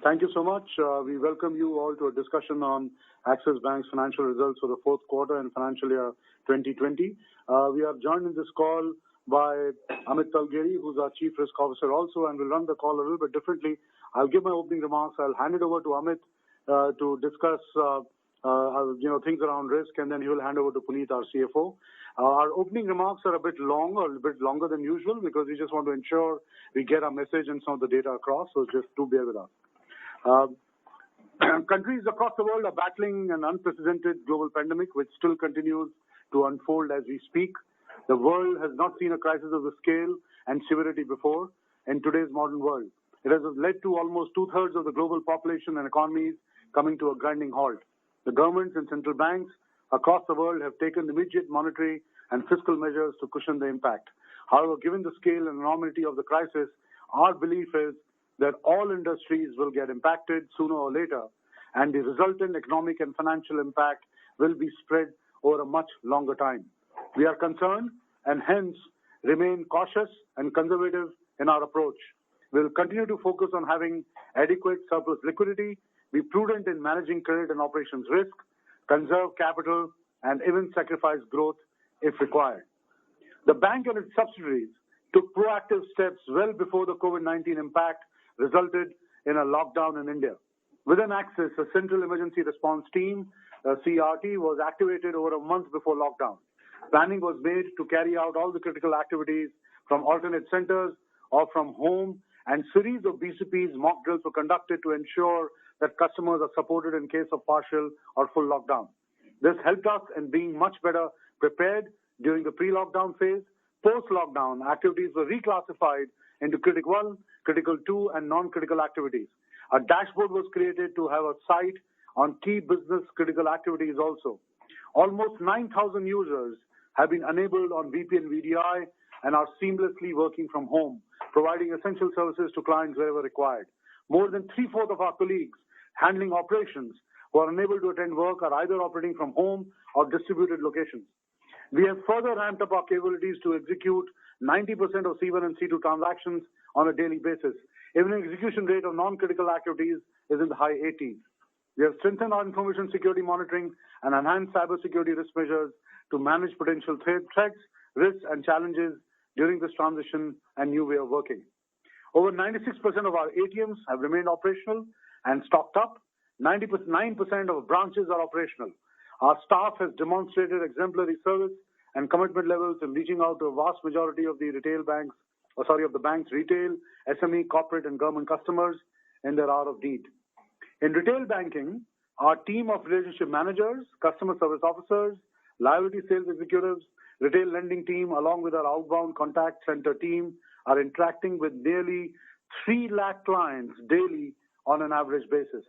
Thank you so much. We welcome you all to a discussion on Axis Bank's financial results for the fourth quarter and financial year 2020. We are joined in this call by Amit Talgeri, who's our Chief Risk Officer also, and we'll run the call a little bit differently. I'll give my opening remarks. I'll hand it over to Amit to discuss things around risk, and then he will hand over to Puneet, our CFO. Our opening remarks are a bit long, or a bit longer than usual, because we just want to ensure we get our message and some of the data across, so just do bear with us. Countries across the world are battling an unprecedented global pandemic, which still continues to unfold as we speak. The world has not seen a crisis of the scale and severity before in today's modern world. It has led to almost two-thirds of the global population and economies coming to a grinding halt. The governments and central banks across the world have taken immediate monetary and fiscal measures to cushion the impact. However, given the scale and enormity of the crisis, our belief is that all industries will get impacted sooner or later, and the resultant economic and financial impact will be spread over a much longer time. We are concerned and hence remain cautious and conservative in our approach. We will continue to focus on having adequate surplus liquidity, be prudent in managing credit and operations risk, conserve capital, and even sacrifice growth if required. The bank and its subsidiaries took proactive steps well before the COVID-19 impact resulted in a lockdown in India. Within Axis, a Central Emergency Response Team, CERT, was activated over a month before lockdown. Planning was made to carry out all the critical activities from alternate centers or from home, and series of BCPs mock drills were conducted to ensure that customers are supported in case of partial or full lockdown. This helped us in being much better prepared during the pre-lockdown phase. Post-lockdown, activities were reclassified into Critical 1, Critical 2, and non-critical activities. A dashboard was created to have a sight on key business critical activities also. Almost 9,000 users have been enabled on VPN VDI and are seamlessly working from home, providing essential services to clients wherever required. More than three-fourths of our colleagues handling operations who are unable to attend work are either operating from home or distributed locations. We have further ramped up our capabilities to execute 90% of C1 and C2 transactions on a daily basis. Even the execution rate of non-critical activities is in the high 80s. We have strengthened our information security monitoring and enhanced cybersecurity risk measures to manage potential threats, risks, and challenges during this transition and new way of working. Over 96% of our ATMs have remained operational and stocked up. 99% of branches are operational. Our staff has demonstrated exemplary service and commitment levels in reaching out to a vast majority of the bank's retail, SME, corporate, and government customers in their hour of need. In retail banking, our team of relationship managers, customer service officers, liability sales executives, retail lending team, along with our outbound contact center team, are interacting with nearly 3 lakh clients daily on an average basis.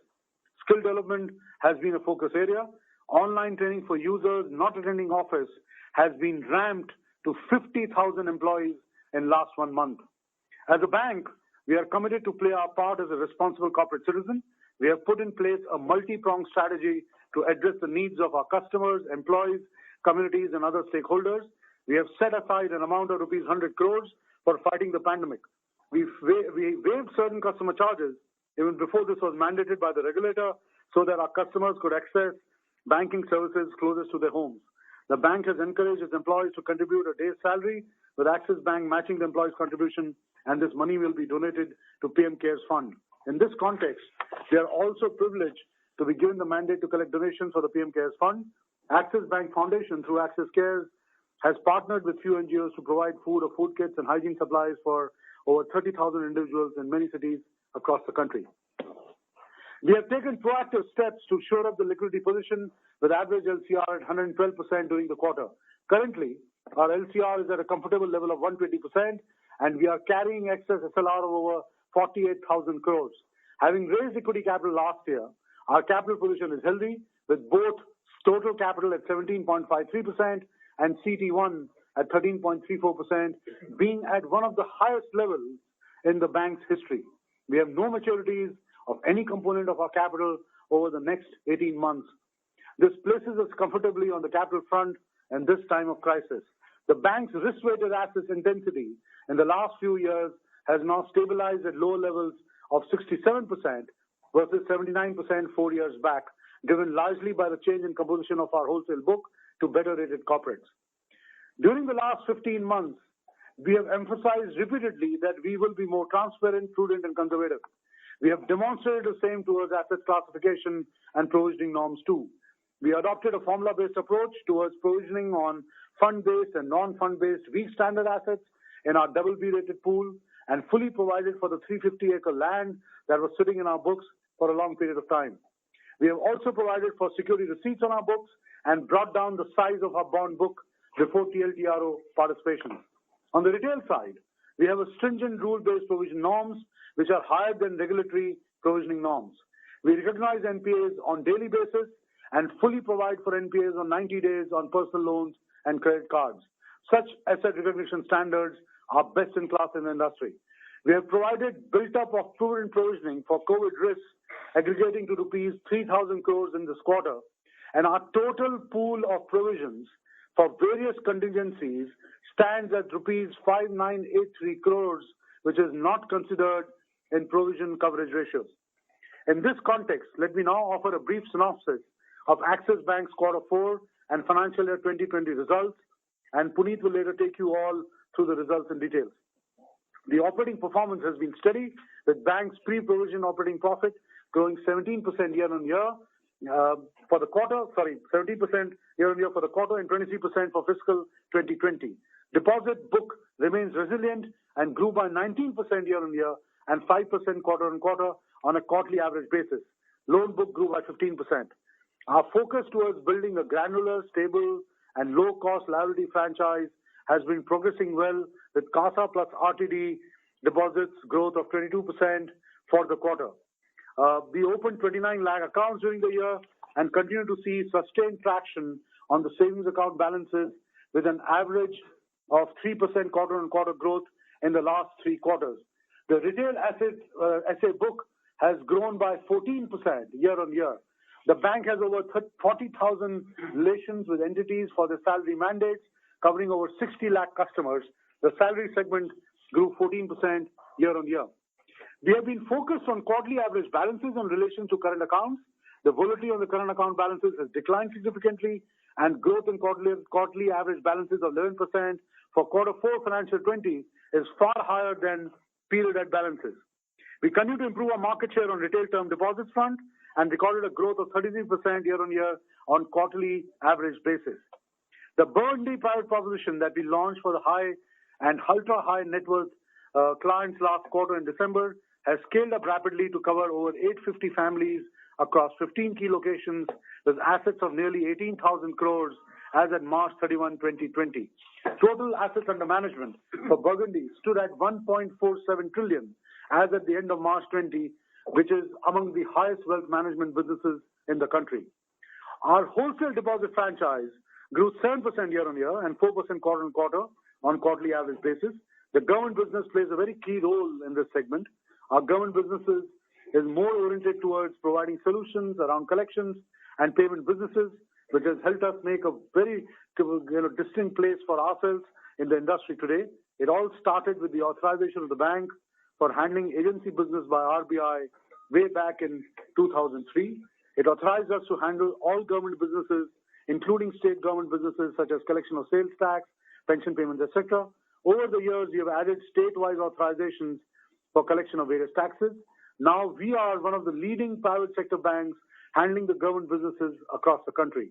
Skill development has been a focus area. Online training for users not attending office has been ramped to 50,000 employees in last 1 month. As a bank, we are committed to play our part as a responsible corporate citizen. We have put in place a multi-pronged strategy to address the needs of our customers, employees, communities, and other stakeholders. We have set aside an amount of rupees 100 crores for fighting the pandemic. We waived certain customer charges even before this was mandated by the regulator so that our customers could access banking services closest to their homes. The bank has encouraged its employees to contribute a day's salary, with Axis Bank matching the employee's contribution, and this money will be donated to PM CARES Fund. In this context, we are also privileged to be given the mandate to collect donations for the PM CARES Fund. Axis Bank Foundation, through Axis Cares, has partnered with few NGOs to provide food or food kits and hygiene supplies for over 30,000 individuals in many cities across the country. We have taken proactive steps to shore up the liquidity position with average LCR at 112% during the quarter. Currently, our LCR is at a comfortable level of 120%, and we are carrying excess SLR of over 48,000 crores. Having raised equity capital last year, our capital position is healthy, with both total capital at 17.53% and CET1 at 13.34%, being at one of the highest levels in the bank's history. We have no maturities of any component of our capital over the next 18 months. This places us comfortably on the capital front in this time of crisis. The bank's risk-weighted assets intensity in the last few years has now stabilized at lower levels of 67%, versus 79% 4 years back, driven largely by the change in composition of our wholesale book to better rated corporates. During the last 15 months, we have emphasized repeatedly that we will be more transparent, prudent, and conservative. We have demonstrated the same towards asset classification and provisioning norms too. We adopted a formula-based approach towards provisioning on fund-based and non-fund-based weak standard assets in our BB rated pool and fully provided for the 350-acre land that was sitting in our books for a long period of time. We have also provided for security receipts on our books and brought down the size of our bond book before TLTRO participation. On the retail side, we have a stringent rule-based provision norms which are higher than regulatory provisioning norms. We recognize NPAs on daily basis and fully provide for NPAs on 90 days on personal loans and credit cards. Such asset recognition standards are best in class in the industry. We have provided built-up of prudent provisioning for COVID risks aggregating to rupees 3,000 crores in this quarter, and our total pool of provisions for various contingencies stands at rupees 5,983 crores, which is not considered in provision coverage ratios. In this context, let me now offer a brief synopsis of Axis Bank's Q4 and financial year 2020 results, and Puneet will later take you all through the results in detail. The operating performance has been steady, with bank's pre-provision operating profit growing 17% year-on-year for the quarter, 17% year-on-year for the quarter and 23% for fiscal 2020. Deposit book remains resilient and grew by 19% year-on-year and 5% quarter-on-quarter on a quarterly average basis. Loan book grew by 15%. Our focus towards building a granular, stable, and low-cost liability franchise has been progressing well, with CASA plus RTD deposits growth of 22% for the quarter. We opened 29 lakh accounts during the year and continue to see sustained traction on the savings account balances with an average of 3% quarter-on-quarter growth in the last 3 quarters. The retail SA book has grown by 14% year-on-year. The bank has over 40,000 relations with entities for the salary mandates, covering over 60 lakh customers. The salary segment grew 14% year-on-year. We have been focused on quarterly average balances in relation to current accounts. The volatility on the current account balances has declined significantly, and growth in quarterly average balances of 11% for Q4 financial 20 is far higher than period end balances. We continue to improve our market share on retail term deposits front and recorded a growth of 33% year-on-year on quarterly average basis. The Burgundy private proposition that we launched for the high and ultra-high net worth clients last quarter in December has scaled up rapidly to cover over 850 families across 15 key locations with assets of nearly 18,000 crores as at March 31, 2020. Total assets under management for Burgundy stood at 1.47 trillion as at the end of March 20, which is among the highest wealth management businesses in the country. Our wholesale deposit franchise grew 7% year-on-year and 4% quarter-on-quarter on quarterly average basis. The government business plays a very key role in this segment. Our government businesses is more oriented towards providing solutions around collections and payment businesses, which has helped us make a very distinct place for ourselves in the industry today. It all started with the authorization of the bank for handling agency business by RBI way back in 2003. It authorized us to handle all government businesses, including state government businesses such as collection of sales tax, pension payments, etc. Over the years, we have added state-wise authorizations for collection of various taxes. Now we are one of the leading private sector banks handling the government businesses across the country.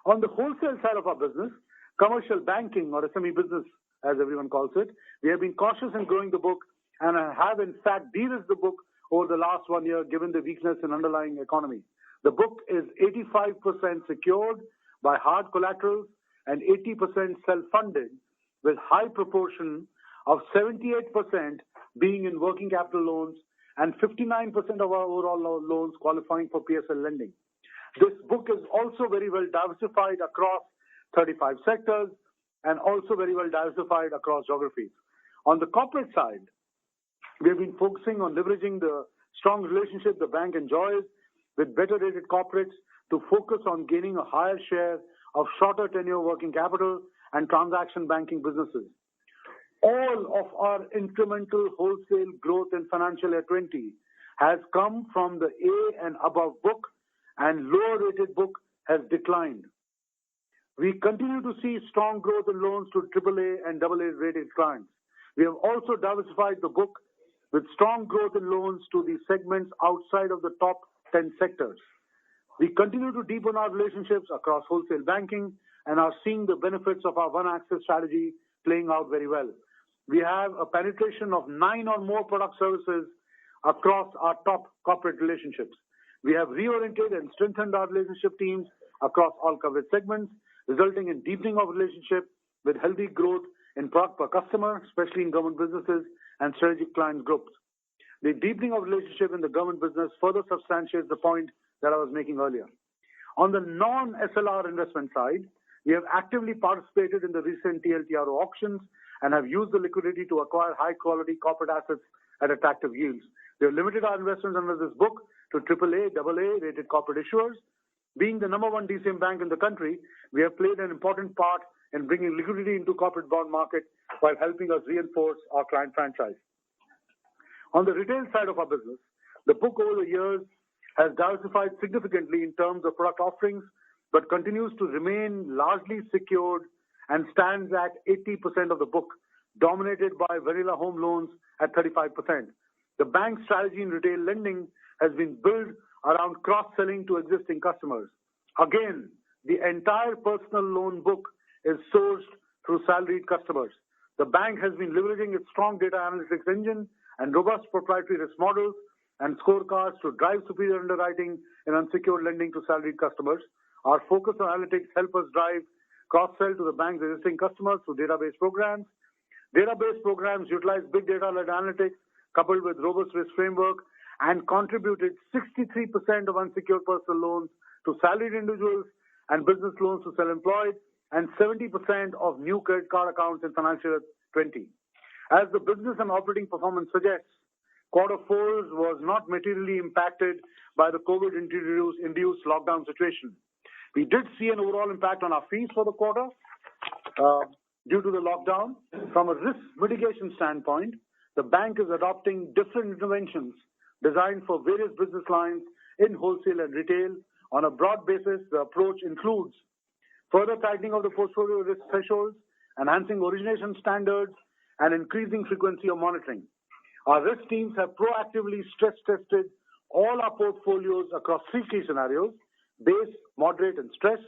On the wholesale side of our business, commercial banking or SME business, as everyone calls it, we have been cautious in growing the book and have in fact de-risked the book over the last 1 year given the weakness in underlying economy. The book is 85% secured by hard collaterals and 80% self-funded, with high proportion of 78% being in working capital loans and 59% of our overall loans qualifying for PSL lending. This book is also very well diversified across 35 sectors and also very well diversified across geographies. On the corporate side, we have been focusing on leveraging the strong relationship the bank enjoys with better rated corporates to focus on gaining a higher share of shorter tenure working capital and transaction banking businesses. All of our incremental wholesale growth in financial year 20 has come from the A and above book, and lower rated book has declined. We continue to see strong growth in loans to AAA and AA rated clients. We have also diversified the book with strong growth in loans to the segments outside of the top 10 sectors. We continue to deepen our relationships across wholesale banking and are seeing the benefits of our One Axis strategy playing out very well. We have a penetration of 9 or more product services across our top corporate relationships. We have reoriented and strengthened our relationship teams across all coverage segments, resulting in deepening of relationship with healthy growth in product per customer, especially in government businesses and strategic client groups. The deepening of relationship in the government business further substantiates the point that I was making earlier. On the non-SLR investment side, we have actively participated in the recent TLTRO auctions and have used the liquidity to acquire high-quality corporate assets at attractive yields. We have limited our investments under this book to AAA, AA rated corporate issuers. Being the number one DCM bank in the country, we have played an important part in bringing liquidity into corporate bond market while helping us reinforce our client franchise. On the retail side of our business, the book over the years has diversified significantly in terms of product offerings, but continues to remain largely secured and stands at 80% of the book, dominated by vanilla home loans at 35%. The bank's strategy in retail lending has been built around cross-selling to existing customers. Again, the entire personal loan book is sourced through salaried customers. The bank has been leveraging its strong data analytics engine and robust proprietary risk models and scorecards to drive superior underwriting in unsecured lending to salaried customers. Our focus on analytics help us drive cross-sell to the bank's existing customers through database programs. Database programs utilize big data-led analytics coupled with robust risk framework and contributed 63% of unsecured personal loans to salaried individuals and business loans to self-employed and 70% of new credit card accounts in financial year 20. As the business and operating performance suggests, quarter 4 was not materially impacted by the COVID-induced lockdown situation. We did see an overall impact on our fees for the quarter due to the lockdown. From a risk mitigation standpoint, the bank is adopting different interventions designed for various business lines in wholesale and retail. On a broad basis, the approach includes further tightening of the portfolio risk thresholds, enhancing origination standards, and increasing frequency of monitoring. Our risk teams have proactively stress tested all our portfolios across 3 key scenarios: base, moderate, and stress.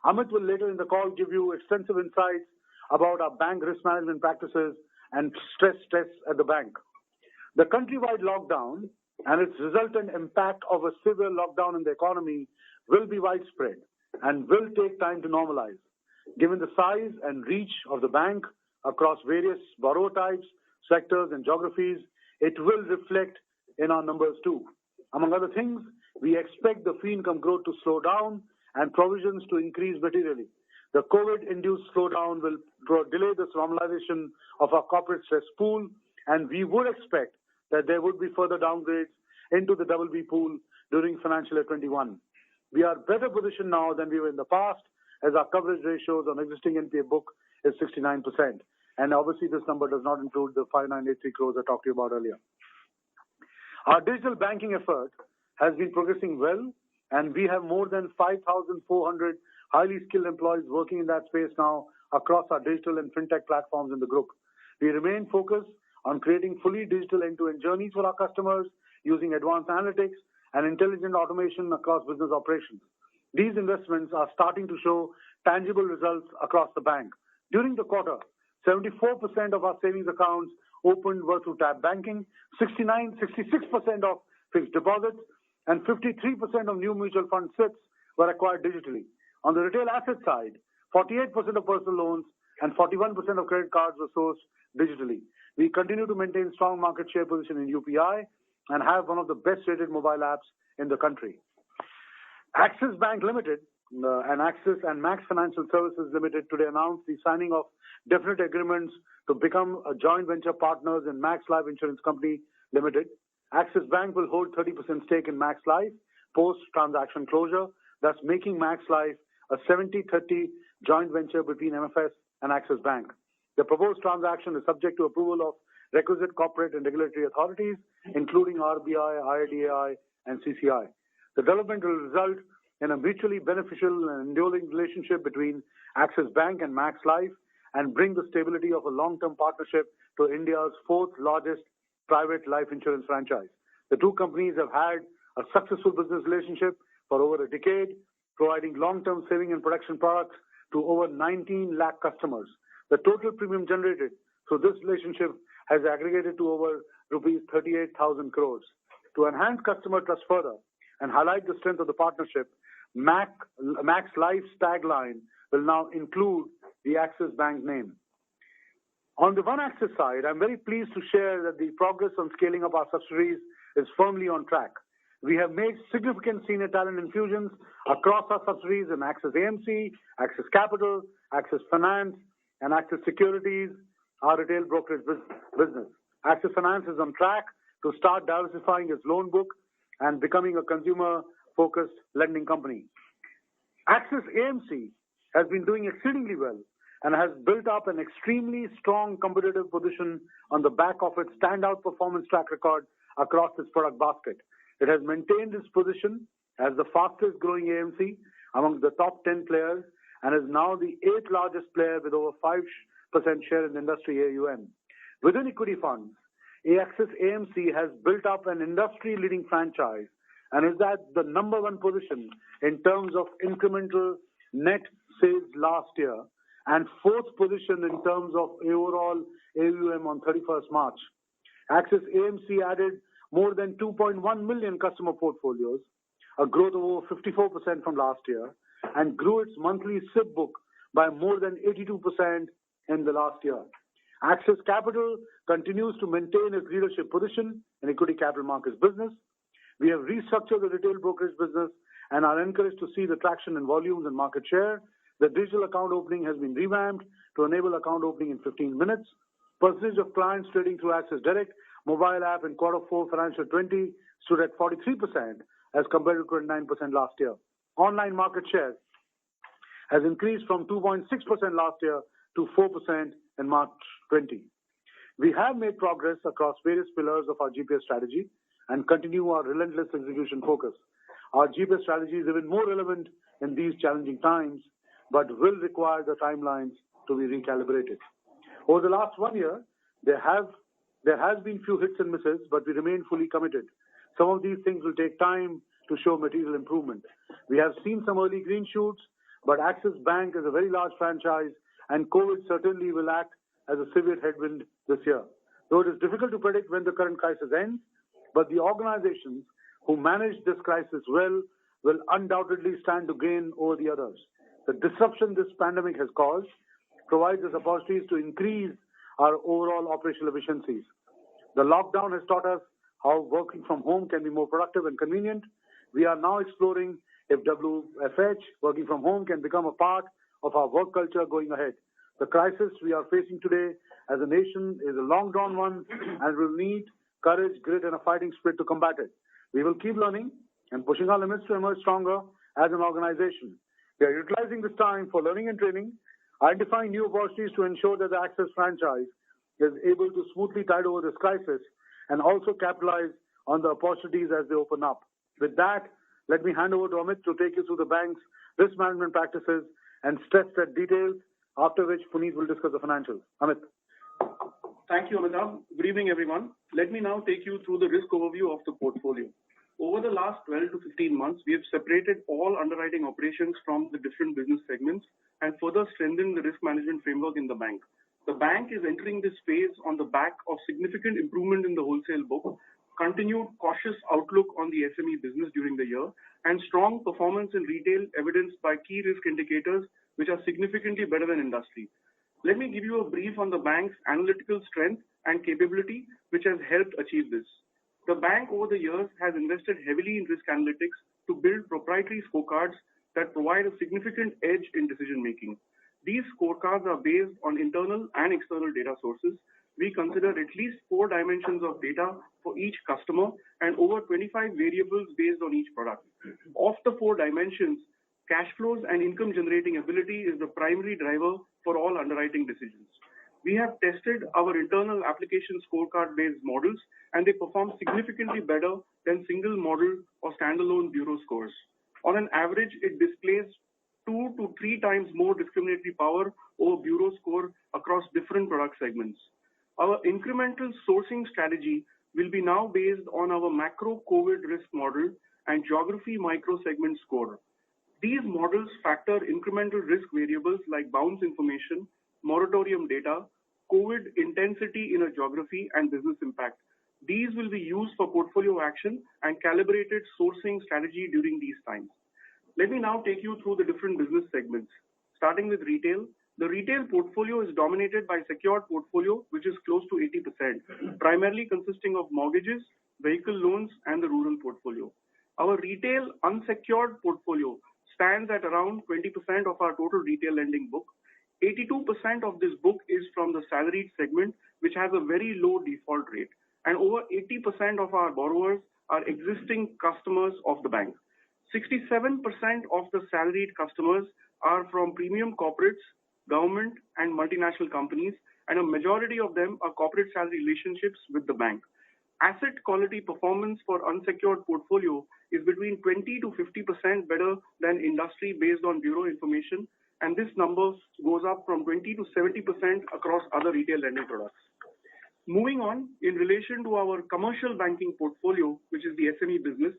Amit will later in the call give you extensive insights about our bank risk management practices and stress tests at the bank. The countrywide lockdown and its resultant impact of a severe lockdown in the economy will be widespread and will take time to normalize. Given the size and reach of the bank across various borrower types, sectors, and geographies, it will reflect in our numbers too. Among other things, we expect the fee income growth to slow down and provisions to increase materially. The COVID-induced slowdown will delay this normalization of our corporate stress pool, and we would expect that there would be further downgrades into the BB pool during financial year 21. We are better positioned now than we were in the past, as our coverage ratios on existing NPA book is 69%. And obviously, this number does not include the 5983 crores I talked to you about earlier. Our digital banking effort has been progressing well, and we have more than 5,400 highly skilled employees working in that space now across our digital and fintech platforms in the group. We remain focused on creating fully digital end-to-end journeys for our customers using advanced analytics and intelligent automation across business operations. These investments are starting to show tangible results across the bank. During the quarter, 74% of our savings accounts opened were through tab banking, 66% of fixed deposits, and 53% of new mutual fund SIPs were acquired digitally. On the retail asset side, 48% of personal loans and 41% of credit cards were sourced digitally. We continue to maintain strong market share position in UPI and have one of the best rated mobile apps in the country. Axis Bank Limited and Axis and Max Financial Services Limited today announced the signing of definite agreements to become a joint venture partners in Max Life Insurance Company Limited. Axis Bank will hold 30% stake in Max Life post-transaction closure, thus making Max Life a 70-30 joint venture between MFS and Axis Bank. The proposed transaction is subject to approval of requisite corporate and regulatory authorities, including RBI, IRDAI, and CCI. The development will result in a mutually beneficial and enduring relationship between Axis Bank and Max Life and bring the stability of a long-term partnership to India's fourth largest private life insurance franchise. The two companies have had a successful business relationship for over a decade, providing long-term saving and protection products to over 19 lakh customers. The total premium generated through this relationship has aggregated to over rupees 38,000 crores. To enhance customer trust further and highlight the strength of the partnership, Max Life's tagline will now include the Axis Bank name. On the One Axis side, I'm very pleased to share that the progress on scaling up our subsidiaries is firmly on track. We have made significant senior talent infusions across our subsidiaries in Axis AMC, Axis Capital, Axis Finance, and Axis Securities, our retail brokerage business. Axis Finance is on track to start diversifying its loan book and becoming a consumer-focused lending company. Axis AMC has been doing exceedingly well and has built up an extremely strong competitive position on the back of its standout performance track record across its product basket. It has maintained its position as the fastest growing AMC among the top 10 players and is now the 8th largest player with over 5% share in industry AUM. Within equity funds, Axis AMC has built up an industry-leading franchise and is at the number one position in terms of incremental net sales last year and fourth position in terms of overall AUM on 31st March. Axis AMC added more than 2.1 million customer portfolios, a growth of over 54% from last year, and grew its monthly SIP book by more than 82% in the last year. Axis Capital continues to maintain its leadership position in equity capital markets business. We have restructured the retail brokerage business and are encouraged to see the traction in volumes and market share. The digital account opening has been revamped to enable account opening in 15 minutes. Percentage of clients trading through Axis Direct mobile app in Q4 financial 20 stood at 43% as compared to 29% last year. Online market share has increased from 2.6% last year to 4% in March 20. We have made progress across various pillars of our GPS strategy and continue our relentless execution focus. Our GPS strategy is even more relevant in these challenging times, but will require the timelines to be recalibrated. Over the last 1 year, there has been few hits and misses, but we remain fully committed. Some of these things will take time to show material improvement. We have seen some early green shoots, but Axis Bank is a very large franchise and COVID certainly will act as a severe headwind this year. Though it is difficult to predict when the current crisis ends, but the organizations who manage this crisis well will undoubtedly stand to gain over the others. The disruption this pandemic has caused provides us opportunities to increase our overall operational efficiencies. The lockdown has taught us how working from home can be more productive and convenient. We are now exploring if WFH, working from home, can become a part of our work culture going ahead. The crisis we are facing today as a nation is a long-drawn one and will need courage, grit, and a fighting spirit to combat it. We will keep learning and pushing our limits to emerge stronger as an organization. We are utilizing this time for learning and training, identifying new opportunities to ensure that the Axis franchise is able to smoothly tide over this crisis and also capitalize on the opportunities as they open up. With that, let me hand over to Amit to take you through the bank's risk management practices and stress-test details, after which Puneet will discuss the financials. Amit. Thank you, Amitabh. Good evening, everyone. Let me now take you through the risk overview of the portfolio. Over the last 12 to 15 months, we have separated all underwriting operations from the different business segments and further strengthened the risk management framework in the bank. The bank is entering this phase on the back of significant improvement in the wholesale book, continued cautious outlook on the SME business during the year, and strong performance in retail evidenced by key risk indicators which are significantly better than industry. Let me give you a brief on the bank's analytical strength and capability which has helped achieve this. The bank over the years has invested heavily in risk analytics to build proprietary scorecards that provide a significant edge in decision making. These scorecards are based on internal and external data sources. We consider at least 4 dimensions of data for each customer and over 25 variables based on each product. Of the 4 dimensions, cash flows and income generating ability is the primary driver for all underwriting decisions. We have tested our internal application scorecard-based models, and they perform significantly better than single model or standalone bureau scores. On an average, it displays 2 to 3 times more discriminatory power over bureau score across different product segments. Our incremental sourcing strategy will be now based on our macro COVID risk model and geography micro segment score. These models factor incremental risk variables like bounce information, moratorium data, COVID intensity in a geography, and business impact. These will be used for portfolio action and calibrated sourcing strategy during these times. Let me now take you through the different business segments. Starting with retail, the retail portfolio is dominated by secured portfolio, which is close to 80%, primarily consisting of mortgages, vehicle loans, and the rural portfolio. Our retail unsecured portfolio stands at around 20% of our total retail lending book. 82% of this book is from the salaried segment, which has a very low default rate, and over 80% of our borrowers are existing customers of the bank. 67% of the salaried customers are from premium corporates, government, and multinational companies, and a majority of them are corporate salary relationships with the bank. Asset quality performance for unsecured portfolio is between 20 to 50% better than industry based on bureau information, and this number goes up from 20 to 70% across other retail lending products. Moving on, in relation to our commercial banking portfolio, which is the SME business,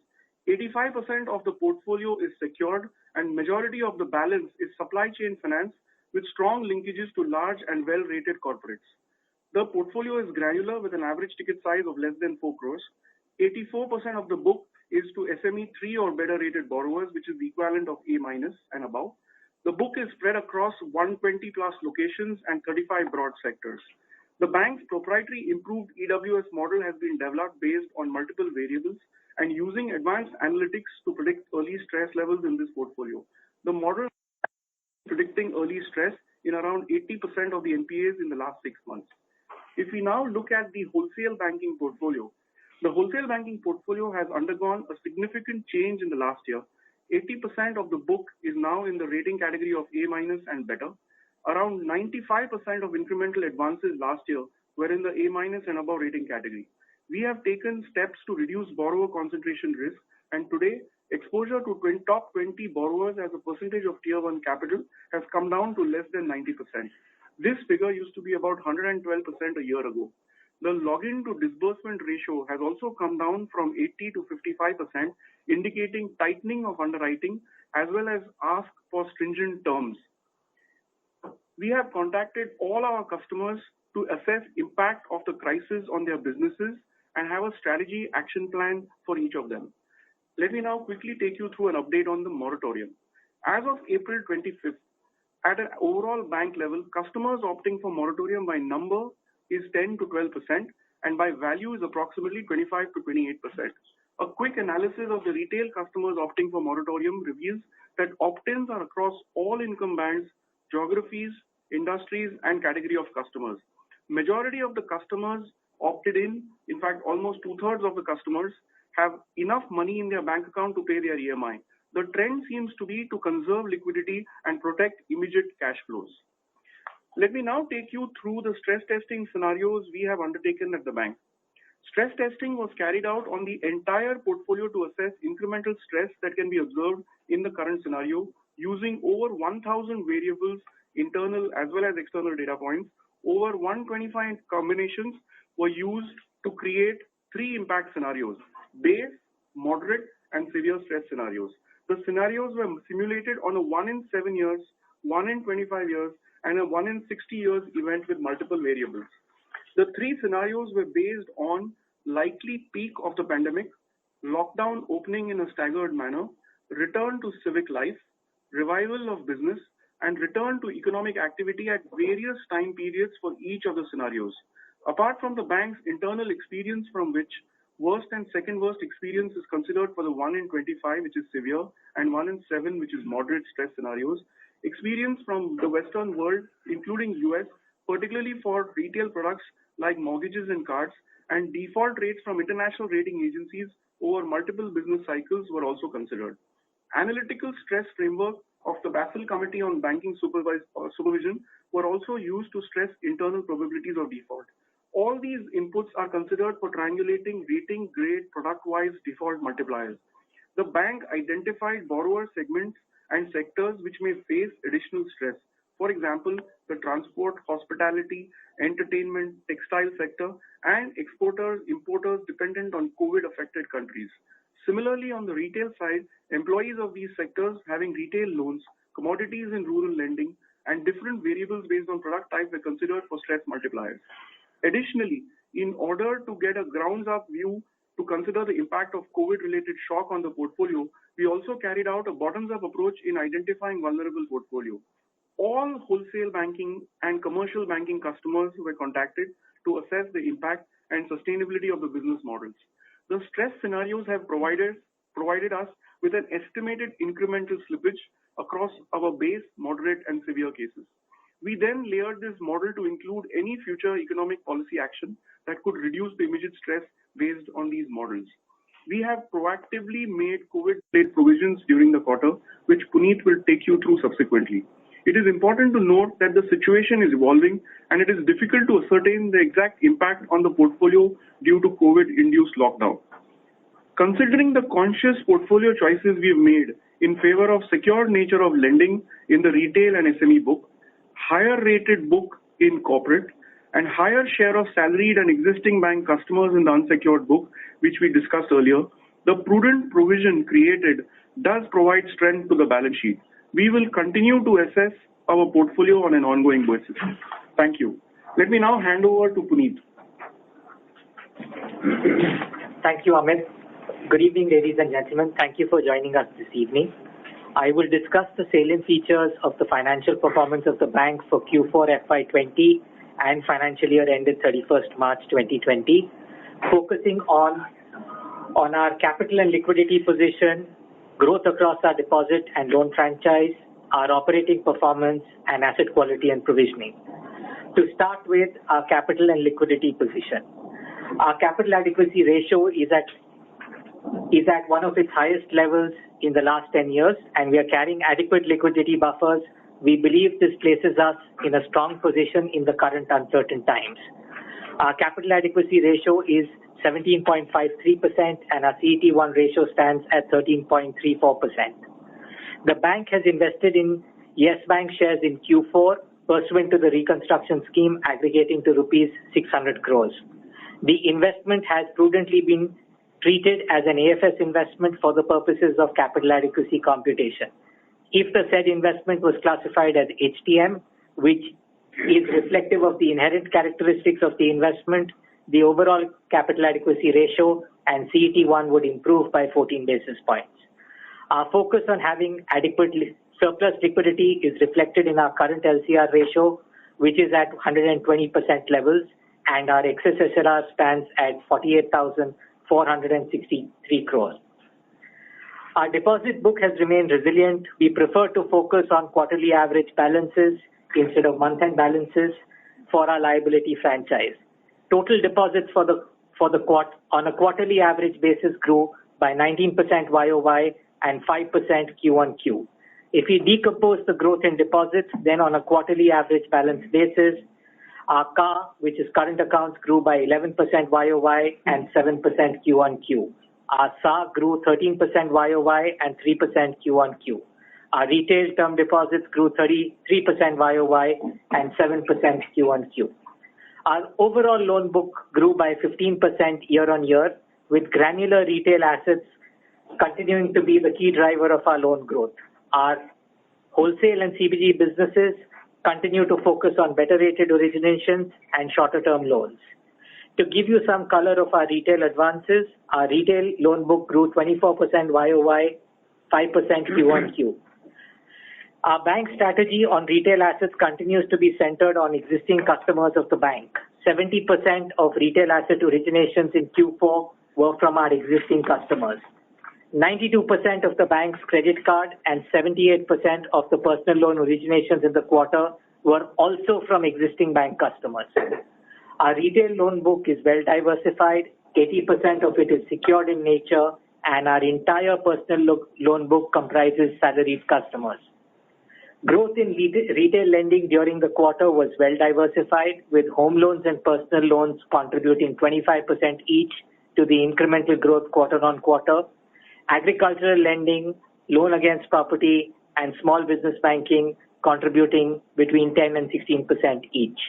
85% of the portfolio is secured and majority of the balance is supply chain finance with strong linkages to large and well-rated corporates. The portfolio is granular with an average ticket size of less than 4 crores. 84% of the book is to SME 3 or better rated borrowers, which is the equivalent of A- and above. The book is spread across 120 plus locations and 35 broad sectors. The bank's proprietary improved EWS model has been developed based on multiple variables and using advanced analytics to predict early stress levels in this portfolio. The model predicting early stress in around 80% of the NPAs in the last 6 months. If we now look at the wholesale banking portfolio, the wholesale banking portfolio has undergone a significant change in the last year. 80% of the book is now in the rating category of A- and better. Around 95% of incremental advances last year were in the A- and above rating category. We have taken steps to reduce borrower concentration risk, and today exposure to top 20 borrowers as a percentage of Tier 1 capital has come down to less than 90%. This figure used to be about 112% a year ago. The login to disbursement ratio has also come down from 80 to 55%, indicating tightening of underwriting as well as ask for stringent terms. We have contacted all our customers to assess impact of the crisis on their businesses and have a strategy action plan for each of them. Let me now quickly take you through an update on the moratorium. As of April 25th, at an overall bank level, customers opting for moratorium by number is 10 to 12% and by value is approximately 25 to 28%. A quick analysis of the retail customers opting for moratorium reveals that opt-ins are across all income bands, geographies, industries, and category of customers. Majority of the customers opted in fact, almost 2/3 of the customers have enough money in their bank account to pay their EMI. The trend seems to be to conserve liquidity and protect immediate cash flows. Let me now take you through the stress testing scenarios we have undertaken at the bank. Stress testing was carried out on the entire portfolio to assess incremental stress that can be observed in the current scenario using over 1,000 variables, internal as well as external data points. Over 125 combinations were used to create 3 impact scenarios: base, moderate, and severe stress scenarios. The scenarios were simulated on a 1 in 7 years, 1 in 25 years, and a 1 in 60 years event with multiple variables. The 3 scenarios were based on likely peak of the pandemic, lockdown opening in a staggered manner, return to civic life, revival of business, and return to economic activity at various time periods for each of the scenarios. Apart from the bank's internal experience, from which worst and second worst experience is considered for the 1 in 25, which is severe, and 1 in 7, which is moderate stress scenarios, experience from the Western world, including US, particularly for retail products like mortgages and cards, and default rates from international rating agencies over multiple business cycles were also considered. Analytical stress framework of the Basel Committee on Banking Supervision were also used to stress internal probabilities of default. All these inputs are considered for triangulating rating grade product-wise default multipliers. The bank identified borrower segments and sectors which may face additional stress. For example, the transport, hospitality, entertainment, textile sector, and exporters, importers dependent on COVID-affected countries. Similarly, on the retail side, employees of these sectors having retail loans, commodities in rural lending, and different variables based on product type were considered for stress multipliers. Additionally, in order to get a grounds-up view to consider the impact of COVID-related shock on the portfolio, we also carried out a bottoms-up approach in identifying vulnerable portfolio. All wholesale banking and commercial banking customers were contacted to assess the impact and sustainability of the business models. The stress scenarios have provided us with an estimated incremental slippage across our base, moderate, and severe cases. We then layered this model to include any future economic policy action that could reduce the immediate stress based on these models. We have proactively made COVID-related provisions during the quarter, which Puneet will take you through subsequently. It is important to note that the situation is evolving and it is difficult to ascertain the exact impact on the portfolio due to COVID-induced lockdown. Considering the conscious portfolio choices we have made in favor of secured nature of lending in the retail and SME book, higher rated book in corporate, and higher share of salaried and existing bank customers in the unsecured book, which we discussed earlier, the prudent provision created does provide strength to the balance sheet. We will continue to assess our portfolio on an ongoing basis. Thank you. Let me now hand over to Puneet. Thank you, Amit. Good evening, ladies and gentlemen. Thank you for joining us this evening. I will discuss the salient features of the financial performance of the bank for Q4 FY20 and financial year ended 31st March 2020, focusing on our capital and liquidity position, growth across our deposit and loan franchise, our operating performance, and asset quality and provisioning. To start with, our capital and liquidity position. Our capital adequacy ratio is at one of its highest levels in the last 10 years, and we are carrying adequate liquidity buffers. We believe this places us in a strong position in the current uncertain times. Our capital adequacy ratio is 17.53% and our CET1 ratio stands at 13.34%. The bank has invested in Yes Bank shares in Q4 pursuant to the reconstruction scheme aggregating to rupees 600 crores. The investment has prudently been treated as an AFS investment for the purposes of capital adequacy computation. If the said investment was classified as HTM, which is reflective of the inherent characteristics of the investment, the overall capital adequacy ratio and CET1 would improve by 14 basis points. Our focus on having adequate surplus liquidity is reflected in our current LCR ratio, which is at 120% levels, and our excess SLR stands at 48,463 crores. Our deposit book has remained resilient. We prefer to focus on quarterly average balances instead of month-end balances for our liability franchise. Total deposits on a quarterly average basis grew by 19% YOY and 5% Q1Q. If we decompose the growth in deposits, then on a quarterly average balance basis, our CA, which is current accounts, grew by 11% YOY and 7% Q1Q. Our SA grew 13% YOY and 3% Q1Q. Our retail term deposits grew 33% YOY and 7% Q1Q. Our overall loan book grew by 15% year-on-year, with granular retail assets continuing to be the key driver of our loan growth. Our wholesale and CBG businesses continue to focus on better rated originations and shorter term loans. To give you some color of our retail advances, our retail loan book grew 24% YOY, 5% Q1Q. Our bank strategy on retail assets continues to be centered on existing customers of the bank. 70% of retail asset originations in Q4 were from our existing customers. 92% of the bank's credit card and 78% of the personal loan originations in the quarter were also from existing bank customers. Our retail loan book is well diversified. 80% of it is secured in nature and our entire personal loan book comprises salaried customers. Growth in retail lending during the quarter was well diversified, with home loans and personal loans contributing 25% each to the incremental growth quarter on quarter. Agricultural lending, loan against property, and small business banking contributing between 10 and 16% each.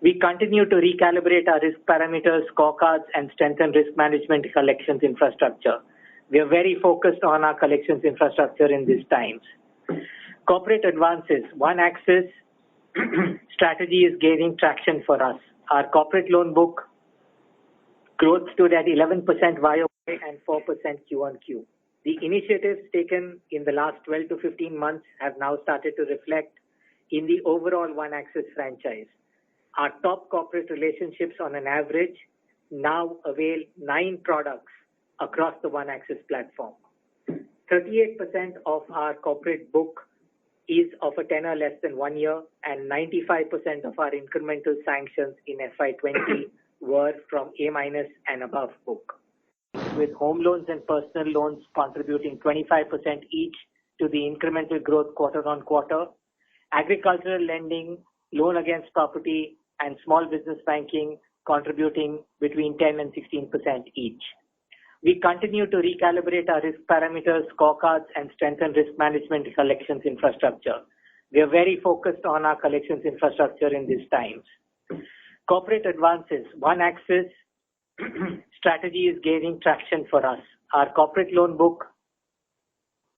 We continue to recalibrate our risk parameters, scorecards, and strengthen risk management collections infrastructure. We are very focused on our collections infrastructure in these times. Corporate advances, One Axis strategy is gaining traction for us. Our corporate loan book growth stood at 11% YOY and 4% Q-on-Q. The initiatives taken in the last 12 to 15 months have now started to reflect in the overall One Axis franchise. Our top corporate relationships on an average now avail 9 products across the One Axis platform. 38% of our corporate book is of a tenor less than 1 year, and 95% of our incremental sanctions in FY20 were from A- and above book, with home loans and personal loans contributing 25% each to the incremental growth quarter on quarter. Agricultural lending, loan against property, and small business banking contributing between 10 and 16% each. We continue to recalibrate our risk parameters, scorecards, and strengthen risk management collections infrastructure. We are very focused on our collections infrastructure in these times. Corporate advances, One Axis strategy is gaining traction for us. Our corporate loan book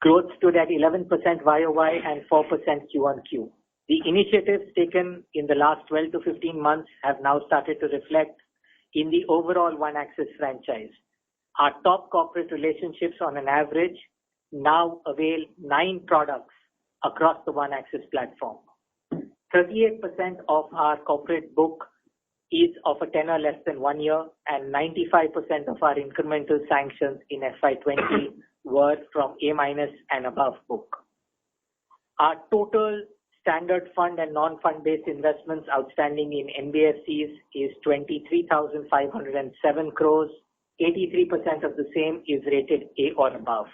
growth stood at 11% YOY and 4% Q-on-Q. The initiatives taken in the last 12 to 15 months have now started to reflect in the overall One Axis franchise. Our top corporate relationships on an average now avail 9 products across the One Axis platform. 38% of our corporate book is of a tenor less than 1 year, and 95% of our incremental sanctions in FY20 were from A- and above book. Our total standard fund and non-fund based investments outstanding in NBFCs is 23,507 crores. 83% of the same is rated A or above.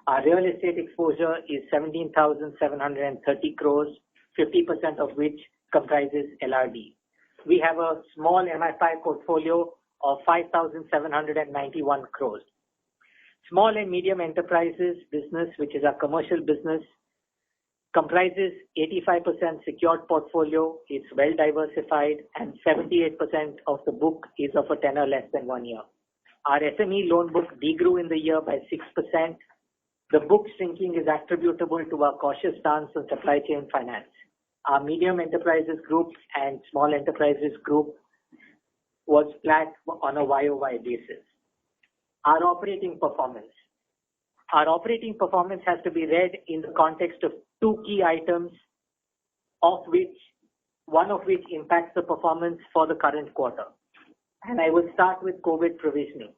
Our real estate exposure is 17,730 crores, 50% of which comprises LRD. We have a small MFI portfolio of 5,791 crores. Small and medium enterprises business, which is our commercial business, comprises 85% secured portfolio. It's well diversified, and 78% of the book is of a tenor less than 1 year. Our SME loan book degrew in the year by 6%. The book shrinking is attributable to our cautious stance on supply chain finance. Our medium enterprises group and small enterprises group was flat on a YOY basis. Our operating performance. Our operating performance has to be read in the context of 2 key items, one of which impacts the performance for the current quarter. And I will start with COVID provisioning.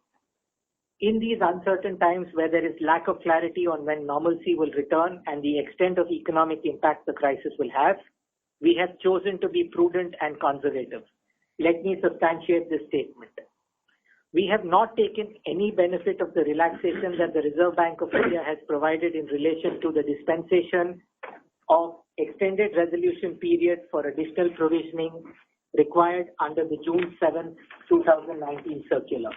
In these uncertain times where there is lack of clarity on when normalcy will return and the extent of economic impact the crisis will have, we have chosen to be prudent and conservative. Let me substantiate this statement. We have not taken any benefit of the relaxation that the Reserve Bank of India has provided in relation to the dispensation of extended resolution period for additional provisioning required under the June 7, 2019 circular.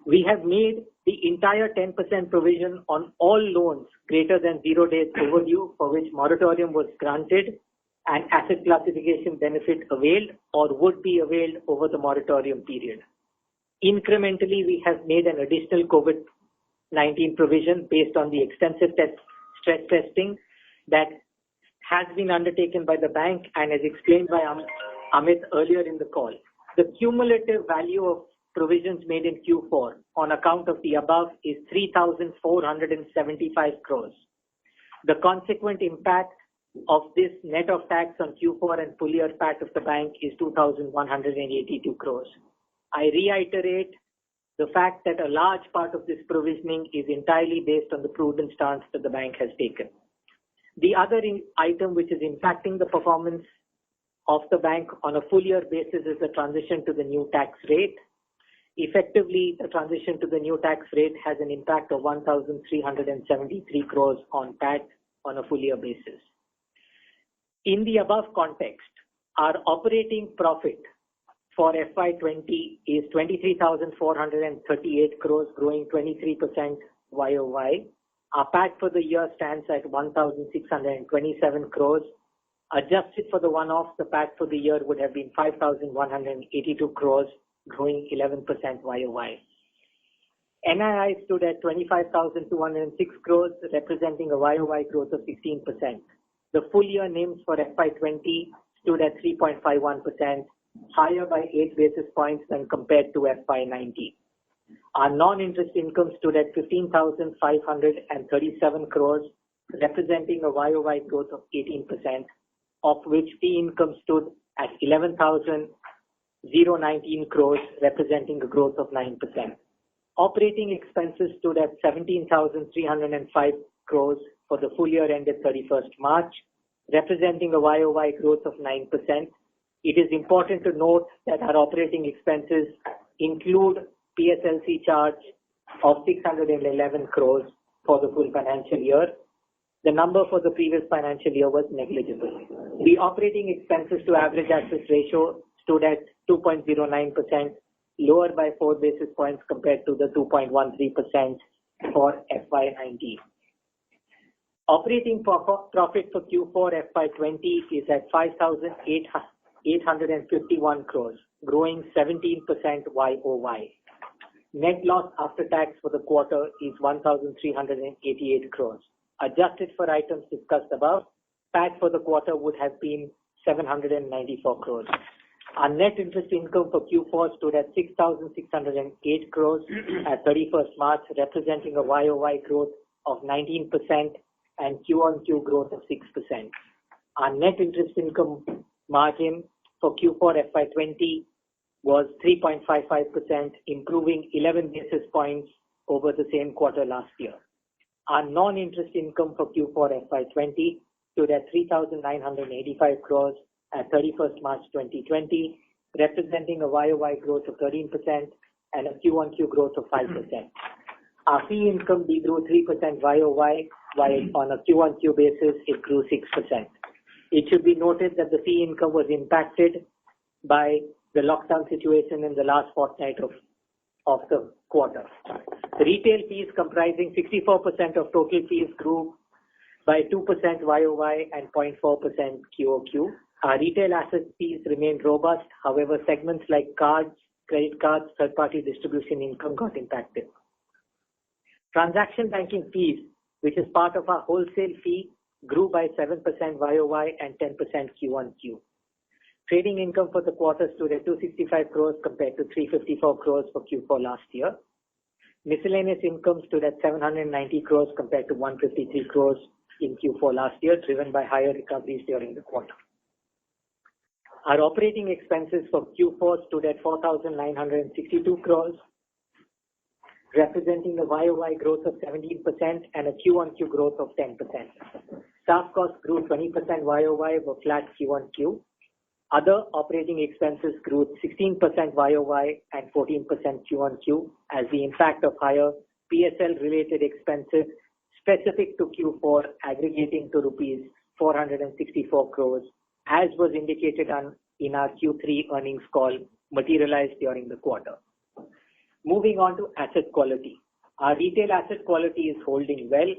We have made the entire 10% provision on all loans greater than 0 days overdue for which moratorium was granted and asset classification benefit availed or would be availed over the moratorium period. Incrementally, we have made an additional COVID-19 provision based on the extensive stress testing that has been undertaken by the bank and as explained by Amit earlier in the call. The cumulative value of provisions made in Q4 on account of the above is 3,475 crores. The consequent impact of this net of tax on Q4 and full year PAT of the bank is 2,182 crores. I reiterate the fact that a large part of this provisioning is entirely based on the prudent stance that the bank has taken. The other item which is impacting the performance of the bank on a full year basis is the transition to the new tax rate. Effectively, the transition to the new tax rate has an impact of 1,373 crores on PAT on a full year basis. In the above context, our operating profit for FY20 is 23,438 crores, growing 23% YOY. Our PAT for the year stands at 1,627 crores. Adjusted for the one-off, the PAT for the year would have been 5,182 crores, growing 11% YOY. NII stood at 25,206 crores, representing a YOY growth of 16%. The full year NIMs for FY20 stood at 3.51%, higher by 8 basis points when compared to FY19. Our non-interest income stood at 15,537 crores, representing a YOY growth of 18%, of which fee income stood at 11,019 crores, representing a growth of 9%. Operating expenses stood at 17,305 crores for the full year ended 31st March, representing a YOY growth of 9%. It is important to note that our operating expenses include PSLC charge of 611 crores for the full financial year. The number for the previous financial year was negligible. The operating expenses to average assets ratio stood at 2.09%, lower by 4 basis points compared to the 2.13% for FY19. Operating profit for Q4 FY20 is at 5,851 crores, growing 17% YOY. Net loss after tax for the quarter is 1,388 crores. Adjusted for items discussed above, PAT for the quarter would have been 794 crores. Our net interest income for Q4 stood at 6,608 crores at 31st March, representing a YOY growth of 19% and Q-on-Q growth of 6%. Our net interest income margin for Q4 FY20 was 3.55%, improving 11 basis points over the same quarter last year. Our non-interest income for Q4 FY20 stood at 3,985 crores at 31st March 2020, representing a YOY growth of 13% and a Q-on-Q growth of 5%. Our fee income grew 3% YOY, while on a Q-on-Q basis, it grew 6%. It should be noted that the fee income was impacted by the lockdown situation in the last fortnight of the quarter. Retail fees comprising 64% of total fees grew by 2% YOY and 0.4% QOQ. Our retail asset fees remained robust. However, segments like cards, credit cards, third-party distribution income got impacted. Transaction banking fees, which is part of our wholesale fee, grew by 7% YOY and 10% Q1Q. Trading income for the quarter stood at 265 crores compared to 354 crores for Q4 last year. Miscellaneous income stood at 790 crores compared to 153 crores in Q4 last year, driven by higher recoveries during the quarter. Our operating expenses for Q4 stood at 4,962 crores, representing a YOY growth of 17% and a Q1Q growth of 10%. Staff costs grew 20% YOY, were flat Q1Q. Other operating expenses grew 16% YOY and 14% Q1Q as the impact of higher PSL-related expenses specific to Q4 aggregating to rupees 464 crores, as was indicated in our Q3 earnings call, materialized during the quarter. Moving on to asset quality. Our retail asset quality is holding well.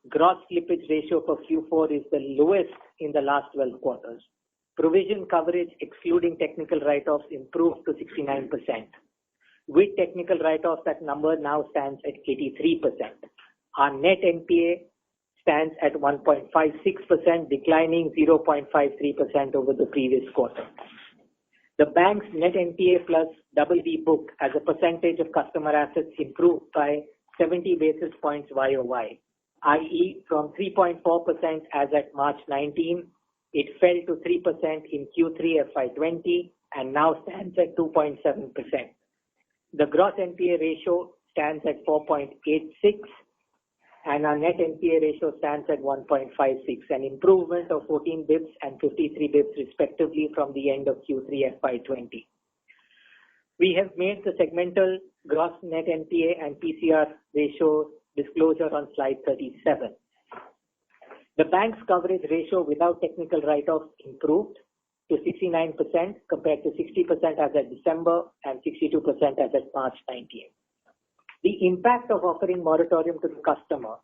Gross slippage ratio for Q4 is the lowest in the last 12 quarters. Provision coverage excluding technical write-offs improved to 69%. With technical write-offs, that number now stands at 83%. Our net NPA stands at 1.56%, declining 0.53% over the previous quarter. The bank's net NPA plus BB book as a percentage of customer assets improved by 70 basis points YOY, i.e. from 3.4% as at March 19, it fell to 3% in Q3 FY20 and now stands at 2.7%. The gross NPA ratio stands at 4.86 and our net NPA ratio stands at 1.56, an improvement of 14 bps and 53 bps respectively from the end of Q3 FY20. We have made the segmental gross net NPA and PCR ratio disclosure on slide 37. The bank's coverage ratio without technical write-offs improved to 69% compared to 60% as at December and 62% as at March 19. The impact of offering moratorium to customers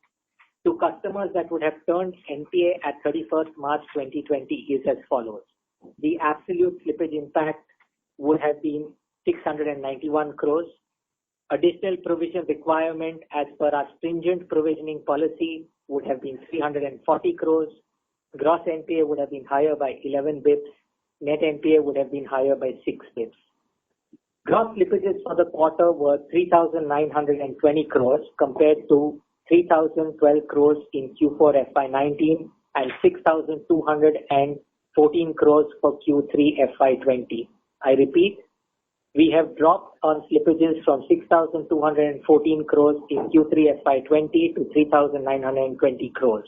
that would have turned NPA at 31st March 2020 is as follows. The absolute slippage impact would have been 691 crores. Additional provision requirement as per our stringent provisioning policy would have been 340 crores. Gross NPA would have been higher by 11 bips. Net NPA would have been higher by 6 bips. Gross slippages for the quarter were 3,920 crores compared to 3,012 crores in Q4 FY19 and 6,214 crores for Q3 FY20. I repeat, we have dropped on slippages from 6,214 crores in Q3 FY20 to 3,920 crores.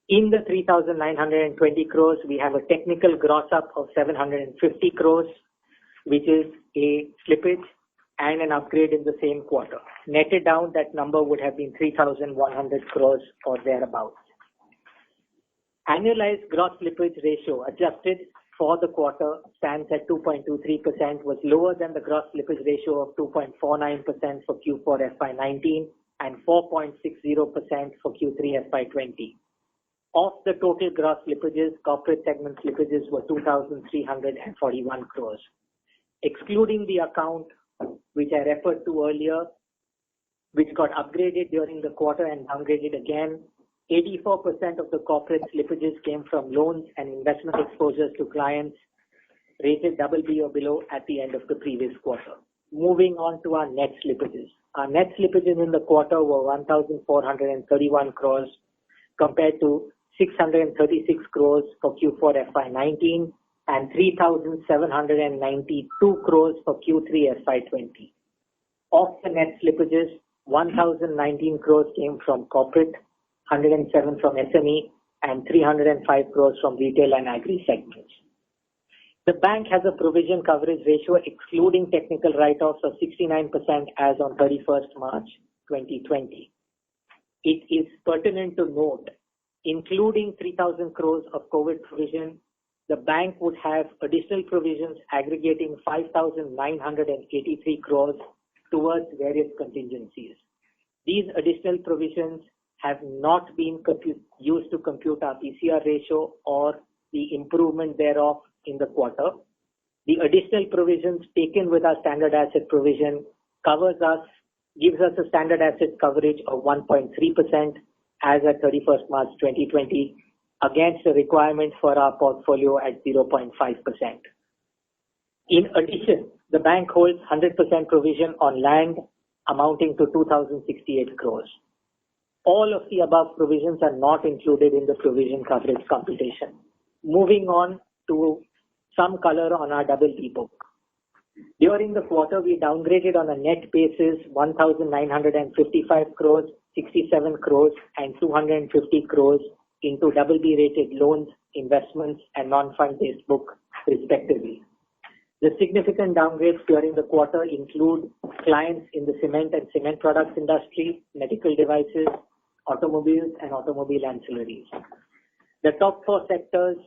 In the 3,920 crores, we have a technical gross up of 750 crores, which is a slippage and an upgrade in the same quarter. Netted down, that number would have been 3,100 crores or thereabouts. Annualized gross slippage ratio adjusted for the quarter stands at 2.23%, was lower than the gross slippage ratio of 2.49% for Q4 FY19 and 4.60% for Q3 FY20. Of the total gross slippages, corporate segment slippages were 2,341 crores. Excluding the account which I referred to earlier, which got upgraded during the quarter and downgraded again, 84% of the corporate slippages came from loans and investment exposures to clients rated BB or below at the end of the previous quarter. Moving on to our net slippages. Our net slippages in the quarter were 1,431 crores compared to 636 crores for Q4 FY19 and 3,792 crores for Q3 FY20. Of the net slippages, 1,019 crores came from corporate, 107 from SME, and 305 crores from retail and agri segments. The bank has a provision coverage ratio excluding technical write-offs of 69% as on 31st March 2020. It is pertinent to note, including 3,000 crores of COVID provision, the bank would have additional provisions aggregating 5,983 crores towards various contingencies. These additional provisions have not been used to compute our PCR ratio or the improvement thereof in the quarter. The additional provisions taken with our standard asset provision gives us a standard asset coverage of 1.3% as at 31st March 2020 against the requirement for our portfolio at 0.5%. In addition, the bank holds 100% provision on land amounting to 2,068 crores. All of the above provisions are not included in the provision coverage computation. Moving on to some color on our BB book. During the quarter, we downgraded on a net basis 1,955 crores, 67 crores and 250 crores into BB rated loans, investments and non-fund based book respectively. The significant downgrades during the quarter include clients in the cement and cement products industry, medical devices, automobiles and automobile ancillaries. The top four sectors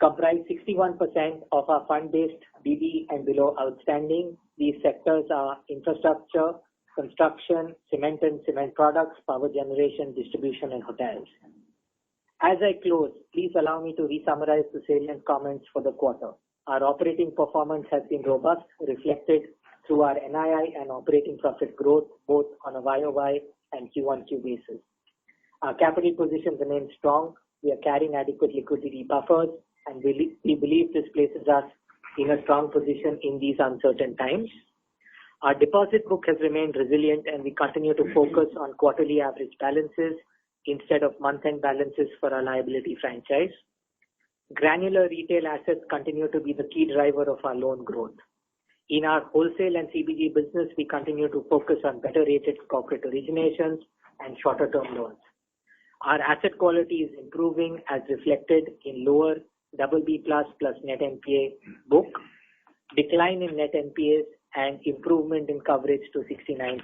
comprise 61% of our fund-based BB and below outstanding. These sectors are infrastructure, construction, cement and cement products, power generation, distribution and hotels. As I close, please allow me to re-summarize the salient comments for the quarter. Our operating performance has been robust, reflected through our NII and operating profit growth both on a YOY and Q1Q basis. Our capital position remains strong. We are carrying adequate liquidity buffers and we believe this places us in a strong position in these uncertain times. Our deposit book has remained resilient and we continue to focus on quarterly average balances instead of month-end balances for our liability franchise. Granular retail assets continue to be the key driver of our loan growth. In our wholesale and CBG business, we continue to focus on better rated corporate originations and shorter term loans. Our asset quality is improving as reflected in lower BB plus net NPA book. decline in net NPAs, and improvement in coverage to 69%.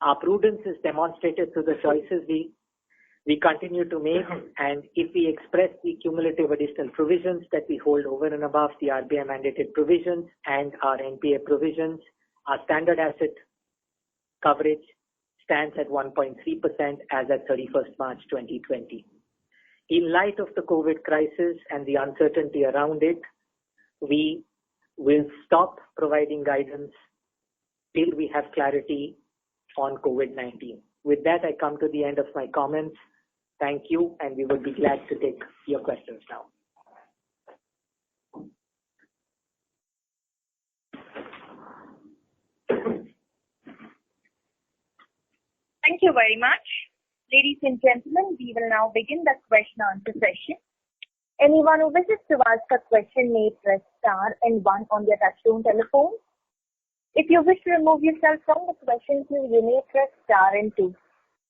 Our prudence is demonstrated through the choices we continue to make, and if we express the cumulative additional provisions that we hold over and above the RBI mandated provisions and our NPA provisions, our standard asset coverage stands at 1.3% as at 31st March 2020. In light of the COVID crisis and the uncertainty around it, we will stop providing guidance till we have clarity on COVID-19. With that, I come to the end of my comments. Thank you, and we would be glad to take your questions now. Thank you very much. Ladies and gentlemen, we will now begin the question and answer session. Anyone who wishes to ask a question may press star and 1 on their touchtone telephone. If you wish to remove yourself from the question queue, you may press star and 2.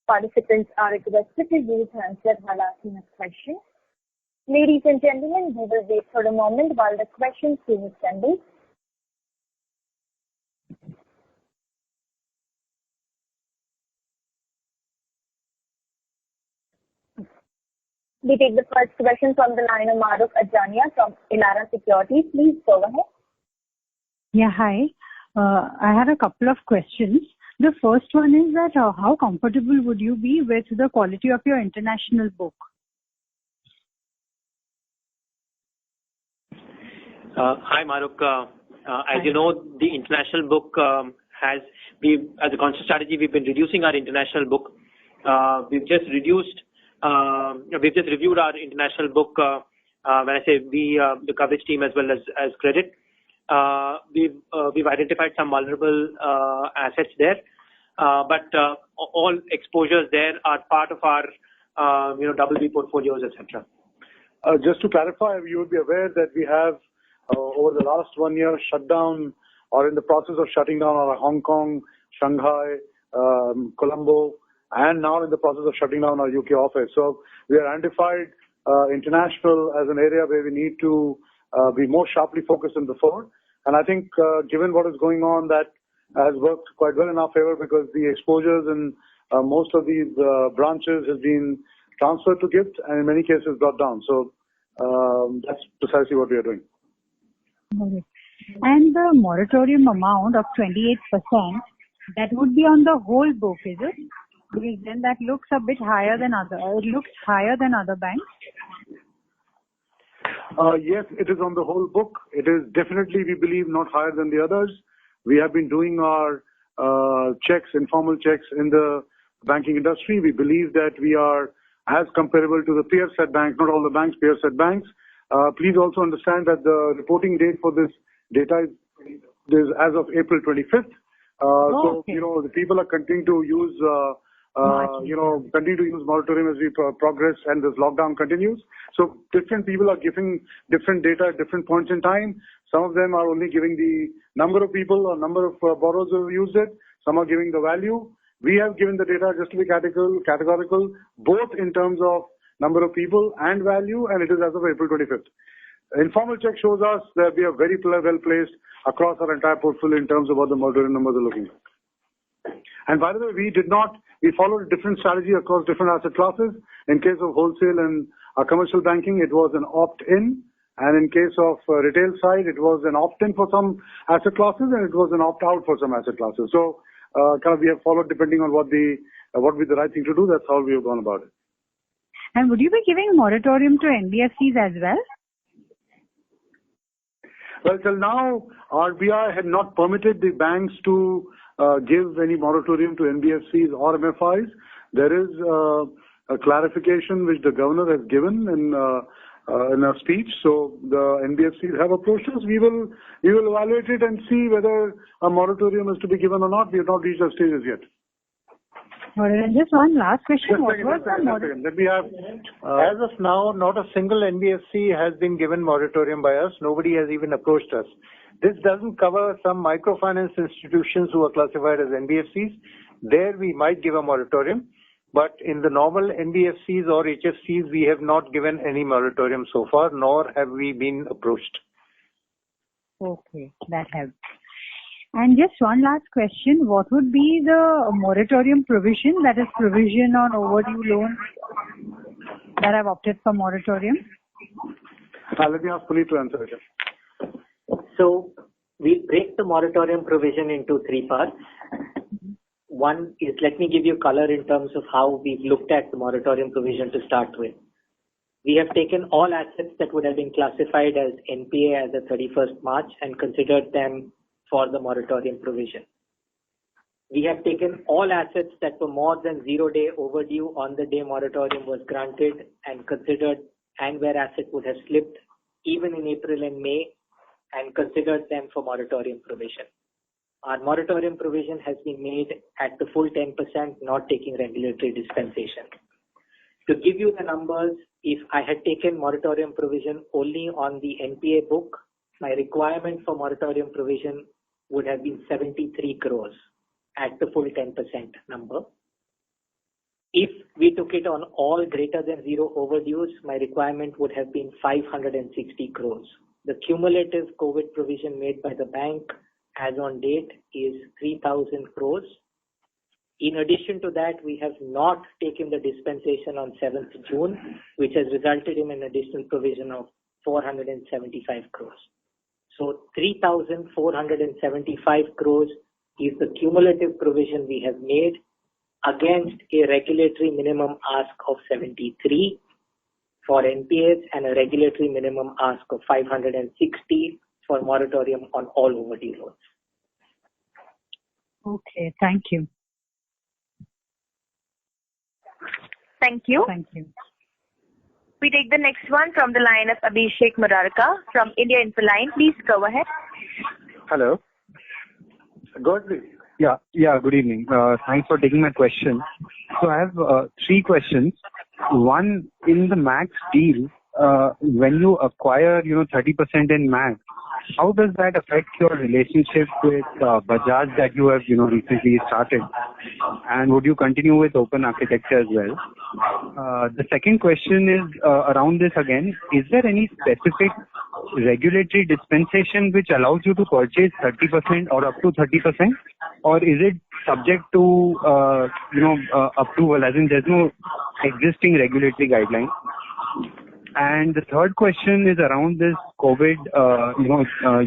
Participants are requested to use handset while asking a question. Ladies and gentlemen, we will wait for a moment while the question queue assembles. We take the first question from the line of Mahrukh Adajania from Elara Securities. Please go ahead. Yeah, hi. I had a couple of questions. The first one is that how comfortable would you be with the quality of your international book? Hi, Mahrukh. As you know, the international book as a conscious strategy, we've been reducing our international book. We've just reviewed our international book. When I say we, the coverage team as well as credit, we've identified some vulnerable assets there, but all exposures there are part of our BB portfolios, etc. Just to clarify, you would be aware that we have over the last 1 year shut down or in the process of shutting down our Hong Kong, Shanghai, Colombo, and now in the process of shutting down our UK office. So we have identified international as an area where we need to be more sharply focused than before. And I think given what is going on, that has worked quite well in our favor because the exposures in most of these branches has been transferred to GIFT and in many cases brought down. So that's precisely what we are doing. Okay. And the moratorium amount of 28%, that would be on the whole book, is it? Because then that looks a bit higher than it looks higher than other banks. Yes, it is on the whole book. It is definitely, we believe, not higher than the others. We have been doing our checks, informal checks in the banking industry. We believe that we are as comparable to the peer set banks, not all the banks, peer set banks. Please also understand that the reporting date for this data is as of April 25th. So, the people are continuing to use continue to use moratorium as we progress and this lockdown continues. So different people are giving different data at different points in time. Some of them are only giving the number of people or number of borrowers who have used it. Some are giving the value. We have given the data just to be categorical, both in terms of number of people and value, and it is as of April 25th. Informal check shows us that we are very well placed across our entire portfolio in terms of what the moratorium numbers are looking like. And by the way, we followed a different strategy across different asset classes. In case of wholesale and commercial banking, it was an opt-in. And in case of retail side, it was an opt-in for some asset classes and it was an opt-out for some asset classes. So we have followed depending on what would be the right thing to do. That's how we have gone about it. And would you be giving a moratorium to NBFCs as well? Well, till now, RBI had not permitted the banks to give any moratorium to NBFCs or MFIs. There is a clarification which the governor has given in a speech. So the NBFCs have approached us. We will evaluate it and see whether a moratorium is to be given or not. We have not reached that stage yet. All right, and just one last question. Let me have, as of now, not a single NBFC has been given moratorium by us. Nobody has even approached us. This doesn't cover some microfinance institutions who are classified as NBFCs. There we might give a moratorium. But in the normal NBFCs or HFCs, we have not given any moratorium so far, nor have we been approached. Okay, that helps. And just one last question. What would be the moratorium provision, that is provision on overdue loans that have opted for moratorium? Let me ask Puneet to answer it. So we break the moratorium provision into three parts. One is, let me give you color in terms of how we've looked at the moratorium provision to start with. We have taken all assets that would have been classified as NPA as of 31st March and considered them for the moratorium provision. We have taken all assets that were more than 0 day overdue on the day moratorium was granted and considered, and where asset would have slipped even in April and May, and considered them for moratorium provision. Our moratorium provision has been made at the full 10%, not taking regulatory dispensation. To give you the numbers, if I had taken moratorium provision only on the NPA book, my requirement for moratorium provision would have been 73 crores at the full 10% number. If we took it on all greater than 0 overdues, my requirement would have been 560 crores. The cumulative COVID provision made by the bank as on date is 3,000 crores. In addition to that, we have not taken the dispensation on 7th June, which has resulted in an additional provision of 475 crores. So 3,475 crores is the cumulative provision we have made against a regulatory minimum ask of 73 for NPAs and a regulatory minimum ask of 560 for moratorium on all overdue loans. Okay, thank you. Thank you. Thank you. We take the next one from the line of Abhishek Murarka from India Infoline. Please go ahead. Hello. Go ahead, please. Yeah. Good evening. Thanks for taking my question. So I have 3 questions. One, in the Max deal, when you acquire, 30% in Max, how does that affect your relationship with Bajaj that you have, recently started? And would you continue with open architecture as well? The second question is around this again. Is there any specific regulatory dispensation which allows you to purchase 30% or up to 30%? Or is it subject to, approval, as in there's no existing regulatory guideline? And the third question is around this COVID.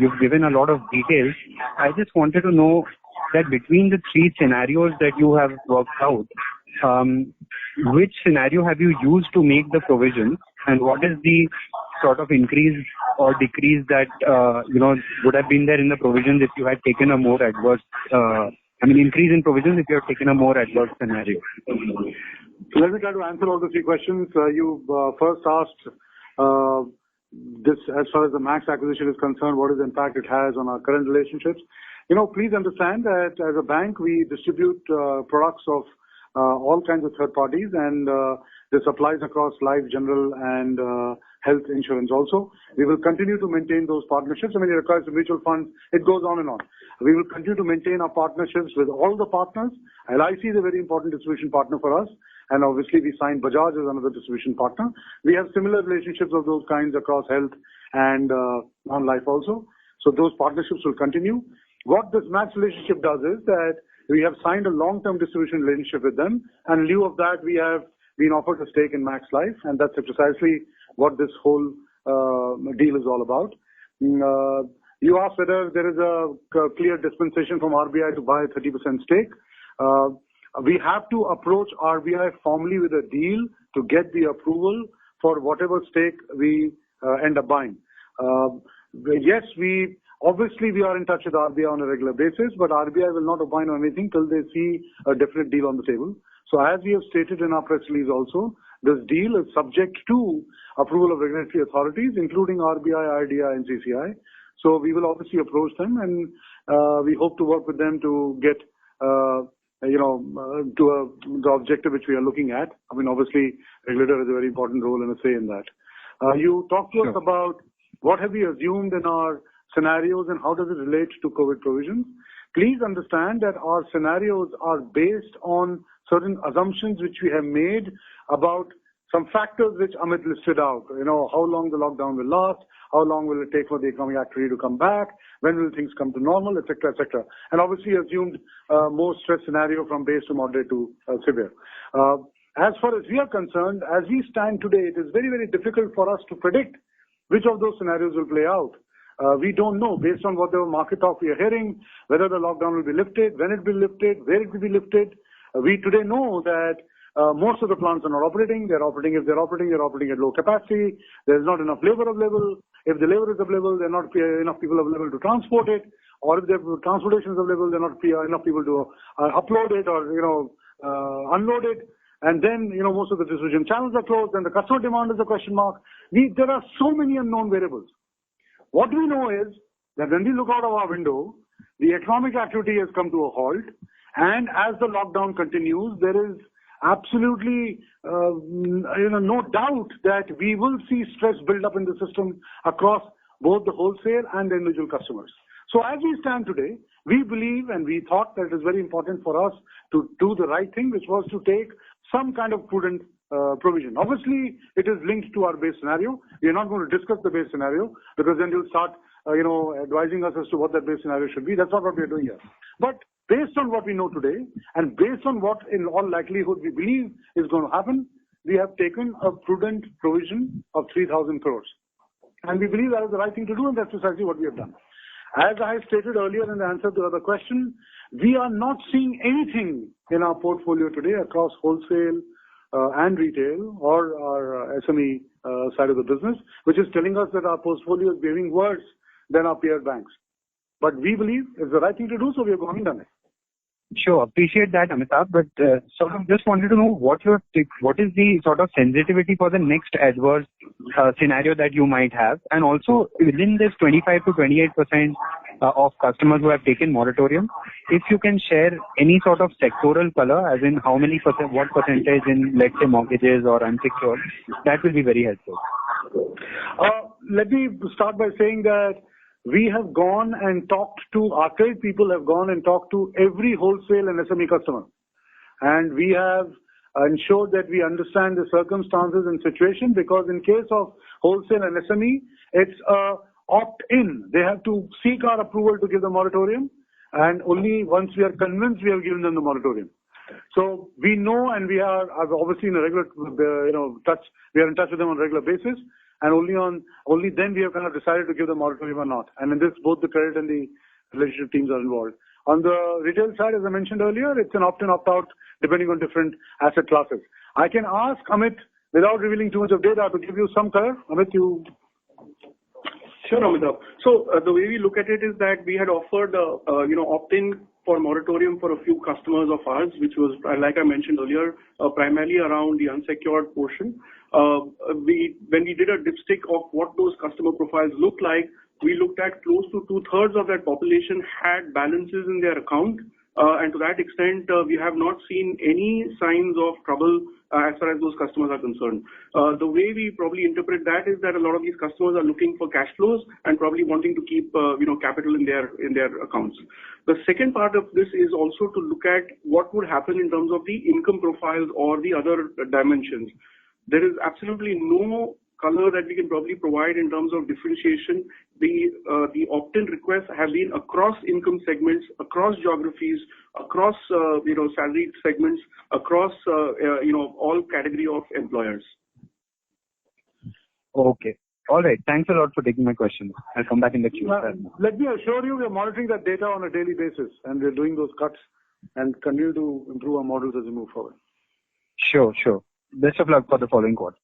You've given a lot of details. I just wanted to know that between the 3 scenarios that you have worked out, which scenario have you used to make the provision, and what is the sort of increase or decrease that would have been there in the provisions if you had taken a more adverse, increase in provisions if you have taken a more adverse scenario? So let me try to answer all the 3 questions. You first asked this, as far as the Max acquisition is concerned, what is the impact it has on our current relationships. Please understand that as a bank, we distribute products of all kinds of third parties, and this applies across life, general, and health insurance also. We will continue to maintain those partnerships. It requires a mutual fund. It goes on and on. We will continue to maintain our partnerships with all the partners. LIC is a very important distribution partner for us. And obviously, we signed Bajaj as another distribution partner. We have similar relationships of those kinds across health and non-life also. So those partnerships will continue. What this Max relationship does is that we have signed a long-term distribution relationship with them. And in lieu of that, we have been offered a stake in Max Life. And that's precisely what this whole deal is all about. You asked whether there is a clear dispensation from RBI to buy a 30% stake. We have to approach RBI formally with a deal to get the approval for whatever stake we end up buying. Yes, we are in touch with RBI on a regular basis, but RBI will not opine on anything till they see a definite deal on the table. So as we have stated in our press release also, this deal is subject to approval of regulatory authorities, including RBI, IRDAI, and CCI. So we will obviously approach them, and we hope to work with them to get to the objective which we are looking at. Obviously, regulator has a very important role and a say in that. You talked to us about what have we assumed in our scenarios and how does it relate to COVID provisions. Please understand that our scenarios are based on certain assumptions which we have made about some factors which Amit listed out. How long the lockdown will last, how long will it take for the economic activity to come back, when will things come to normal, etc., etc. And obviously assumed more stress scenario from base to moderate to severe. As far as we are concerned, as we stand today, it is very, very difficult for us to predict which of those scenarios will play out. We don't know, based on what the market talk we are hearing, whether the lockdown will be lifted, when it will be lifted, where it will be lifted. We today know that most of the plants are not operating. They're operating at low capacity. There's not enough labor available. If the labor is available, there are not enough people available to transport it. Or if the transportation is available, there are not enough people to upload it or unload it. And then most of the distribution channels are closed, and the customer demand is a question mark. There are so many unknown variables. What we know is that when we look out of our window, the economic activity has come to a halt, and as the lockdown continues, there is absolutely no doubt that we will see stress build up in the system across both the wholesale and the individual customers. So as we stand today, we believe and we thought that it is very important for us to do the right thing, which was to take some kind of prudent provision. Obviously, it is linked to our base scenario. We are not going to discuss the base scenario because then you'll start, advising us as to what that base scenario should be. That's not what we are doing here. But based on what we know today and based on what in all likelihood we believe is going to happen, we have taken a prudent provision of 3,000 crores. And we believe that is the right thing to do, and that's precisely what we have done. As I stated earlier in the answer to the other question, we are not seeing anything in our portfolio today across wholesale and retail or our SME side of the business, which is telling us that our portfolio is behaving worse than our peer banks. But we believe it's the right thing to do, so we have gone and done it. Sure, appreciate that, Amitabh. But sort of just wanted to know what is the sort of sensitivity for the next adverse scenario that you might have, and also within this 25 to 28% of customers who have taken moratorium, if you can share any sort of sectoral color, as in how many percent, what percentage in, let's say, mortgages or unsecured, that will be very helpful. Let me start by saying that we have gone and talked to, our trade people have gone and talked to every wholesale and SME customer. And we have ensured that we understand the circumstances and situation, because in case of wholesale and SME, it's opt-in. They have to seek our approval to give the moratorium, and only once we are convinced we have given them the moratorium. So we know, and we are obviously in a regular touch. We are in touch with them on a regular basis. And only then we have kind of decided to give the moratorium or not. And in this, both the credit and the relationship teams are involved. On the retail side, as I mentioned earlier, it's an opt-in, opt-out depending on different asset classes. I can ask Amit, without revealing too much of data, to give you some color. Amit, you... Sure, Amitabh. So the way we look at it is that we had offered, opt-in for moratorium for a few customers of ours, which was, like I mentioned earlier, primarily around the unsecured portion. When we did a dipstick of what those customer profiles look like, we looked at close to 2/3 of that population had balances in their account. And to that extent, we have not seen any signs of trouble as far as those customers are concerned. The way we probably interpret that is that a lot of these customers are looking for cash flows and probably wanting to keep capital in their accounts. The second part of this is also to look at what would happen in terms of the income profiles or the other dimensions. There is absolutely no color that we can probably provide in terms of differentiation. The opt-in requests have been across income segments, across geographies, across salaried segments, across all category of employers. Okay. All right. Thanks a lot for taking my question. I'll come back in the queue. Let me assure you, we are monitoring that data on a daily basis, and we're doing those cuts and continue to improve our models as we move forward. Sure. Best of luck for the following quarters.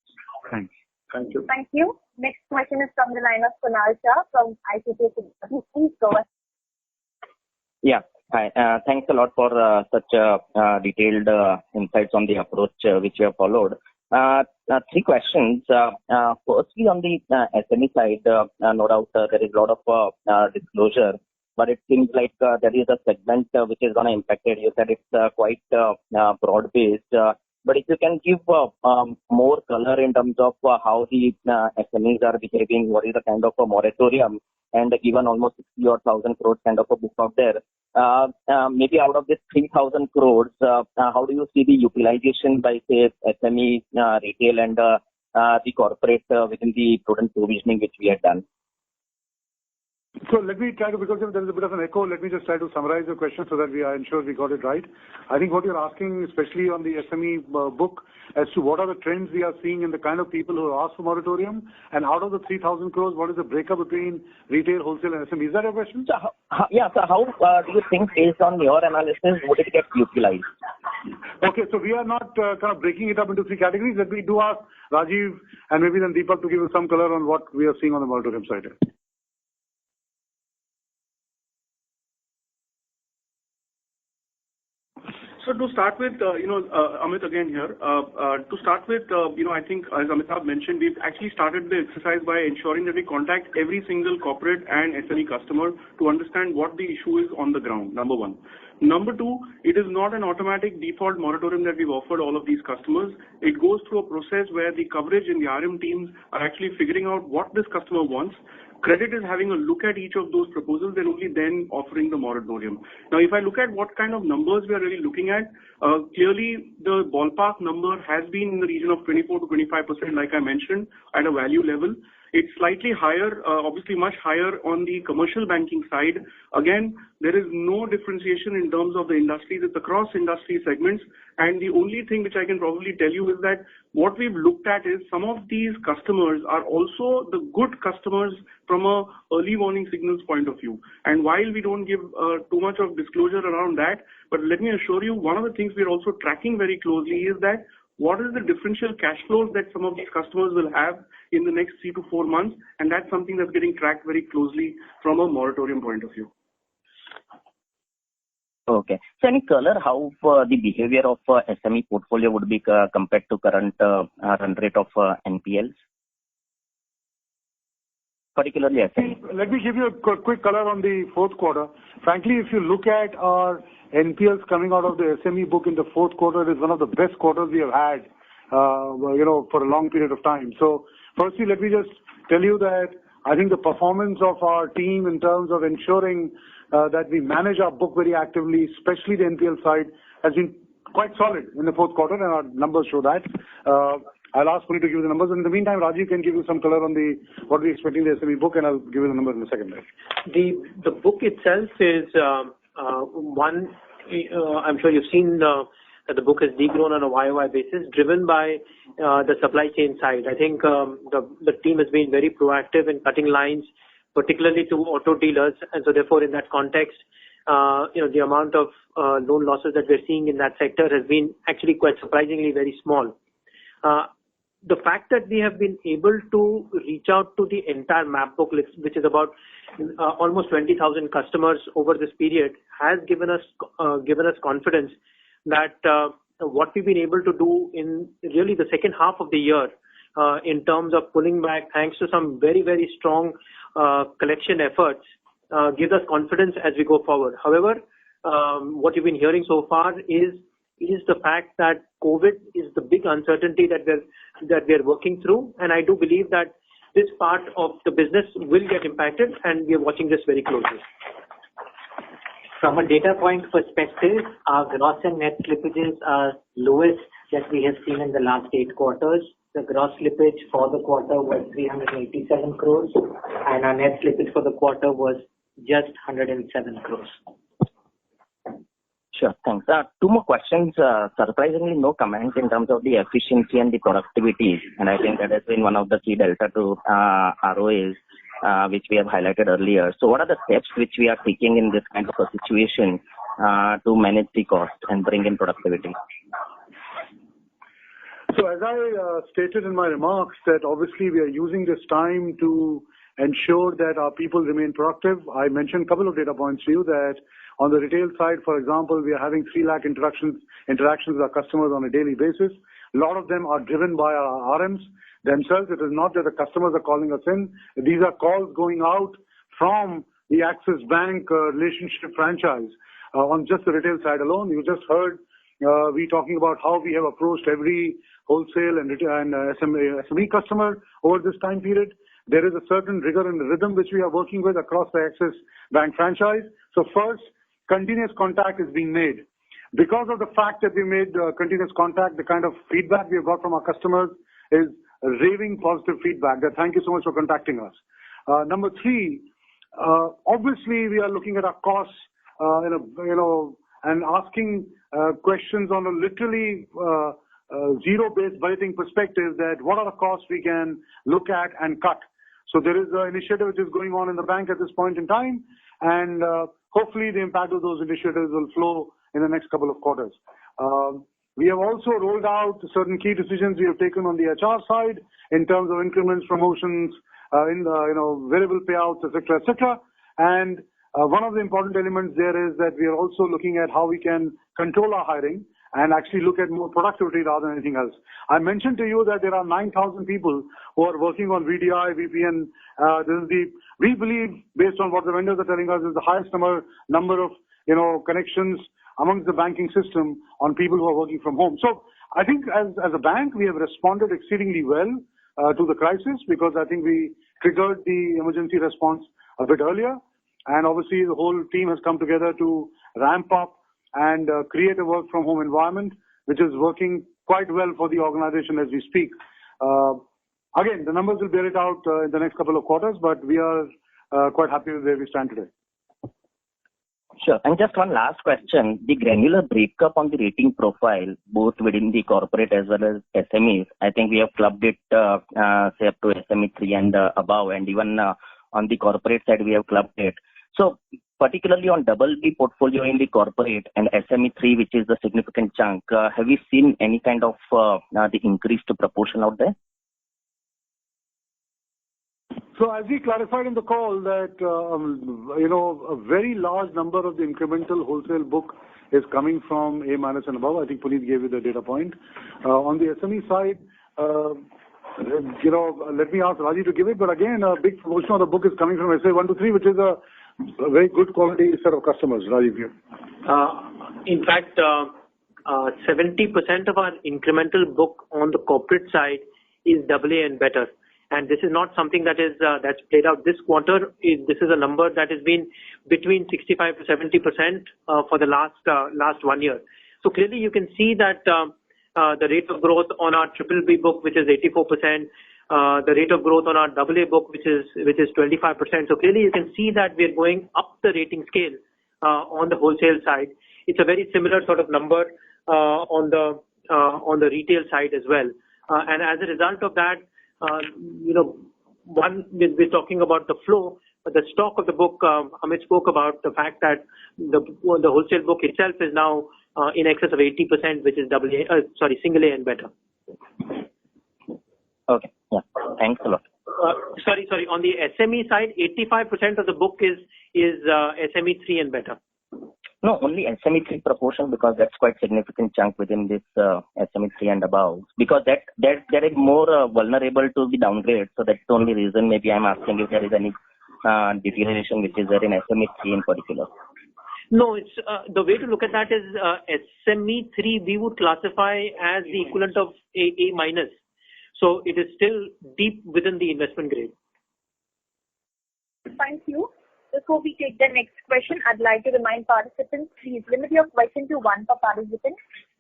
Thanks. Thank you. Thank you. Next question is from the line of Kunal Shah from ICICI Securities. Please go ahead. Yeah. Hi. Thanks a lot for such detailed insights on the approach which you have followed. Three questions. Firstly, on the SME side, no doubt there is a lot of disclosure, but it seems like there is a segment which is going to impact it. You said it's quite broad-based. But if you can give more color in terms of how the SMEs are behaving, what is the kind of a moratorium, and given almost 60,000 crores kind of a book out there, maybe out of this 3,000 crores, how do you see the utilization by, say, SME, retail, and the corporate within the prudent provisioning which we had done? So let me try to, because there is a bit of an echo, let me just try to summarize the question so that we are ensured we got it right. I think what you're asking, especially on the SME book, as to what are the trends we are seeing in the kind of people who ask for moratorium, and out of the 3,000 crores, what is the breakup between retail, wholesale, and SME? Is that your question? So, how do you think, based on your analysis, would it get utilized? Okay, so we are not kind of breaking it up into three categories. Let me do ask Rajiv and maybe then Deepak to give us some color on what we are seeing on the moratorium side. So to start with, Amit again here. To start with, I think as Amitabh mentioned, we've actually started the exercise by ensuring that we contact every single corporate and SME customer to understand what the issue is on the ground, number one. Number two, it is not an automatic default moratorium that we've offered all of these customers. It goes through a process where the coverage and the RM teams are actually figuring out what this customer wants. Credit is having a look at each of those proposals and only then offering the moratorium. Now, if I look at what kind of numbers we are really looking at, clearly the ballpark number has been in the region of 24 to 25%, like I mentioned, at a value level. It's slightly higher, obviously much higher on the commercial banking side. Again, there is no differentiation in terms of the industries. It's across industry segments. And the only thing which I can probably tell you is that what we've looked at is some of these customers are also the good customers from a early warning signals point of view. And while we don't give too much of disclosure around that, but let me assure you, one of the things we're also tracking very closely is that what is the differential cash flows that some of these customers will have in the next 3 to 4 months, and that's something that's getting tracked very closely from a moratorium point of view. Okay. So any color how the behavior of SME portfolio would be compared to current run rate of NPLs? Particularly SME. Let me give you a quick color on the fourth quarter. Frankly, if you look at our NPLs coming out of the SME book in the fourth quarter, it is one of the best quarters we have had, for a long period of time. So firstly, let me just tell you that I think the performance of our team in terms of ensuring that we manage our book very actively, especially the NPL side, has been quite solid in the fourth quarter, and our numbers show that. I'll ask Puneet to give you the numbers. In the meantime, Rajiv can give you some color on what we're expecting the SME book, and I'll give you the numbers in a second. The book itself is one. I'm sure you've seen that the book has degrown on a YOY basis, driven by the supply chain side. I think the team has been very proactive in cutting lines, particularly to auto dealers, and so therefore, in that context, the amount of loan losses that we're seeing in that sector has been actually quite surprisingly very small. The fact that we have been able to reach out to the entire map book list, which is about almost 20,000 customers over this period, has given us confidence that what we've been able to do in really the second half of the year in terms of pulling back, thanks to some very, very strong collection efforts, gives us confidence as we go forward. However, what you've been hearing so far is the fact that COVID is the big uncertainty that we're working through, and I do believe that this part of the business will get impacted, and we are watching this very closely. From a data point perspective, our gross and net slippages are lowest that we have seen in the last 8 quarters. The gross slippage for the quarter was 387 crores, and our net slippage for the quarter was just 107 crores. Sure, thanks. 2 more questions. Surprisingly, no comment in terms of the efficiency and the productivity, and I think that has been one of the key delta to ROAs, which we have highlighted earlier. So what are the steps which we are taking in this kind of a situation to manage the cost and bring in productivity? So as I stated in my remarks, that obviously we are using this time to ensure that our people remain productive. I mentioned a couple of data points to you that on the retail side, for example, we are having 3 lakh interactions with our customers on a daily basis. A lot of them are driven by our RMs themselves. It is not that the customers are calling us in. These are calls going out from the Axis Bank relationship franchise on just the retail side alone. You just heard we talking about how we have approached every wholesale and SME customer over this time period. There is a certain rigor and rhythm which we are working with across the Axis Bank franchise. So first, continuous contact is being made. Because of the fact that we made continuous contact, the kind of feedback we have got from our customers is raving positive feedback. That thank you so much for contacting us. Number three, obviously we are looking at our costs, and asking questions on a literally zero-based budgeting perspective, that what are the costs we can look at and cut. So there is an initiative which is going on in the bank at this point in time, and hopefully the impact of those initiatives will flow in the next couple of quarters. We have also rolled out certain key decisions we have taken on the HR side in terms of increments, promotions, variable payouts, etc., etc. And one of the important elements there is that we are also looking at how we can control our hiring and actually look at more productivity rather than anything else. I mentioned to you that there are 9,000 people who are working on VDI, VPN. We believe, based on what the vendors are telling us, is the highest number of connections amongst the banking system on people who are working from home. So I think as a bank, we have responded exceedingly well to the crisis, because I think we triggered the emergency response a bit earlier. And obviously the whole team has come together to ramp up and create a work from home environment, which is working quite well for the organization as we speak. Again, the numbers will bear it out in the next couple of quarters, but we are quite happy with where we stand today. Sure. And just one last question. The granular breakup on the rating profile, both within the corporate as well as SMEs, I think we have clubbed it, say, up to SME 3 and above, and even on the corporate side, we have clubbed it. So, particularly on BB portfolio in the corporate and SME 3, which is the significant chunk, have you seen any kind of the increased proportion out there? So as we clarified in the call that, a very large number of the incremental wholesale book is coming from A- and above. I think Puneet gave you the data point. On the SME side, let me ask Raji to give it. But again, a big portion of the book is coming from SA 1 to 3, which is a very good quality set of customers. Raji, here. In fact, 70% of our incremental book on the corporate side is AA and better. And this is not something that is that's played out this quarter. This is a number that has been between 65 to 70% for the last 1 year. So clearly, you can see that the rate of growth on our BBB book, which is 84%, the rate of growth on our AA book, which is 25%. So clearly, you can see that we are going up the rating scale on the wholesale side. It's a very similar sort of number on the retail side as well. And as a result of that, we're talking about the flow, but the stock of the book, Amit spoke about the fact that the wholesale book itself is now in excess of 80%, which is single A and better. Okay. Yeah. Thanks a lot. Sorry. On the SME side, 85% of the book is SME 3 and better. No, only SME 3 proportion, because that's quite significant chunk within this SME 3 and above. Because that is more vulnerable to the downgrade. So that's the only reason maybe I'm asking if there is any deterioration which is there in SME 3 in particular. No, it's the way to look at that is SME 3 we would classify as the equivalent of A minus. So it is still deep within the investment grade. Thank you. Before we take the next question, I'd like to remind participants, please limit your question to one per participant.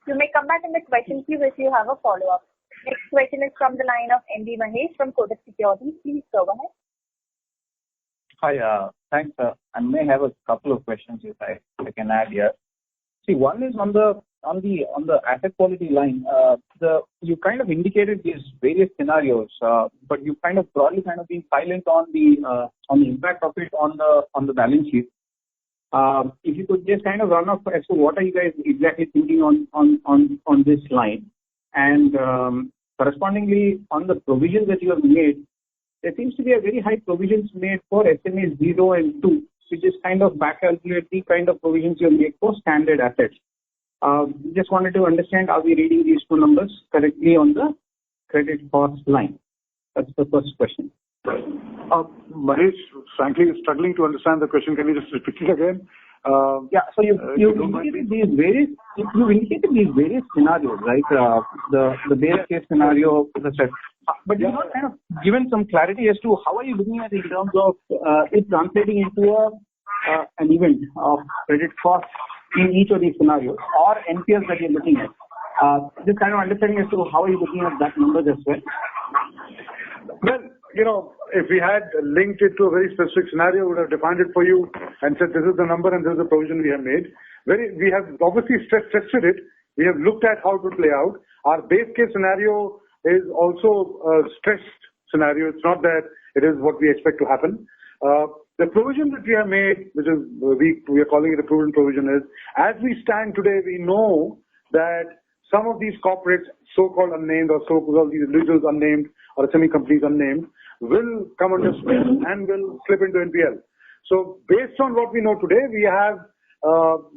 You may come back in the question queue if you have a follow-up. Next question is from the line of MB Mahesh from Kotak Securities. Please go ahead. Hi, thanks. I may have a couple of questions if I can add here. See, one is on the asset quality line. You kind of indicated these various scenarios, but you kind of broadly been silent on the impact of it on the balance sheet. If you could just kind of run off as to what are you guys exactly thinking on this line, and correspondingly on the provisions that you have made, there seems to be a very high provisions made for SME 0 and 2, which is kind of back calculate the kind of provisions you make for standard assets. Just wanted to understand, are we reading these two numbers correctly on the credit cost line? That's the first question. Mahesh, frankly, struggling to understand the question. Can you just repeat it again? So you indicated these various scenarios, right? The base case scenario, but you're not kind of given some clarity as to how are you looking at it in terms of it translating into a an event of credit cost in each of these scenarios or NPLs that you're looking at? Just kind of understanding as to how are you looking at that numbers as well? Well, if we had linked it to a very specific scenario, we would have defined it for you and said this is the number and this is the provision we have made. We have obviously stress-tested it. We have looked at how it would play out. Our base case scenario is also a stressed scenario. It's not that it is what we expect to happen. The provision that we have made, which is we are calling it a prudent provision, is as we stand today, we know that some of these corporates, so-called unnamed or so-called these individuals unnamed or semi-companies unnamed, will come under stress and will slip into NPL. So based on what we know today, we have,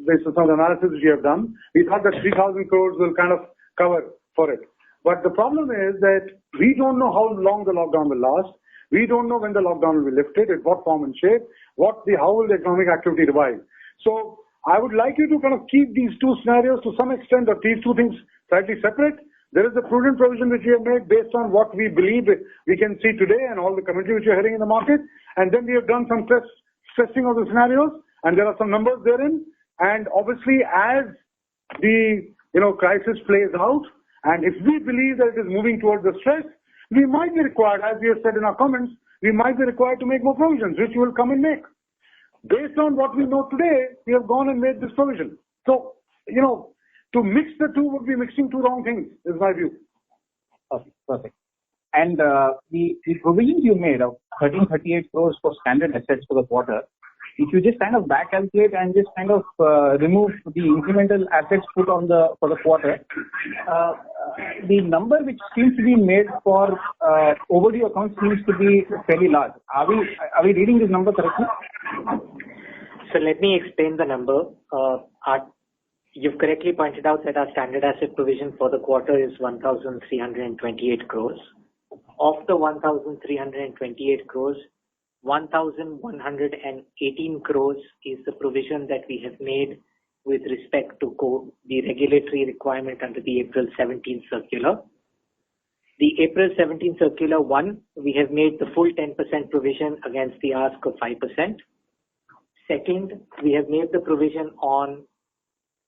based on some analysis which we have done, we thought that 3,000 crores will kind of cover for it. But the problem is that we don't know how long the lockdown will last. We don't know when the lockdown will be lifted, in what form and shape, how will the economic activity revive. So I would like you to kind of keep these two scenarios to some extent, or these two things slightly separate. There is a prudent provision which we have made based on what we believe we can see today and all the commentary which you're hearing in the market. And then we have done some stressing of the scenarios, and there are some numbers therein. And obviously, as the crisis plays out, and if we believe that it is moving towards the stress, we might be required, as we have said in our comments, we might be required to make more provisions, which we will come and make. Based on what we know today, we have gone and made this provision. So, to mix the two would be mixing two wrong things, is my view. Okay, perfect. And the provisions you made of 1338 crores for standard assets for the quarter, if you just kind of back calculate and just kind of remove the incremental assets put for the quarter, the number which seems to be made for overdue accounts seems to be fairly large. Are we reading this number correctly? So let me explain the number. You've correctly pointed out that our standard asset provision for the quarter is 1,328 crores. Of the 1,328 crores, 1,118 crores is the provision that we have made with respect to the regulatory requirement under the April 17th circular. The April 17th circular 1, we have made the full 10% provision against the ask of 5%. Second, we have made the provision on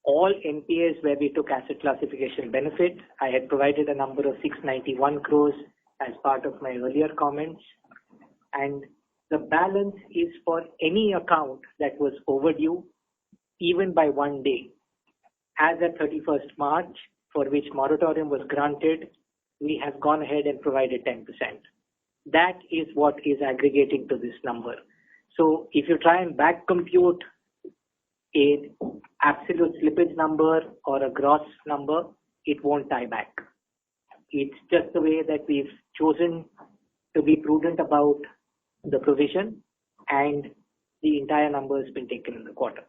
all NPAs where we took asset classification benefit. I had provided a number of 691 crores as part of my earlier comments. And the balance is for any account that was overdue, even by 1 day. As at 31st March, for which moratorium was granted, we have gone ahead and provided 10%. That is what is aggregating to this number. So if you try and back compute an absolute slippage number or a gross number, it won't tie back. It's just the way that we've chosen to be prudent about the provision, and the entire number has been taken in the quarter.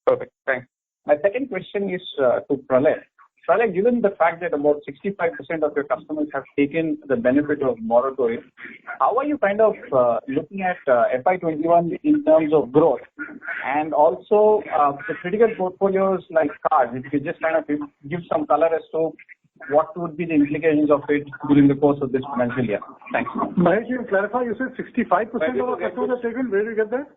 Perfect. Thanks. My second question is to Pralay. Pralay, given the fact that about 65% of your customers have taken the benefit of moratorium, how are you kind of looking at FY21 in terms of growth? And also the critical portfolios like cards, if you could just kind of give some color as to what would be the implications of it during the course of this financial year. Thanks. Mahesh, you clarify, you said 65% of our customers have taken. Where did you get that?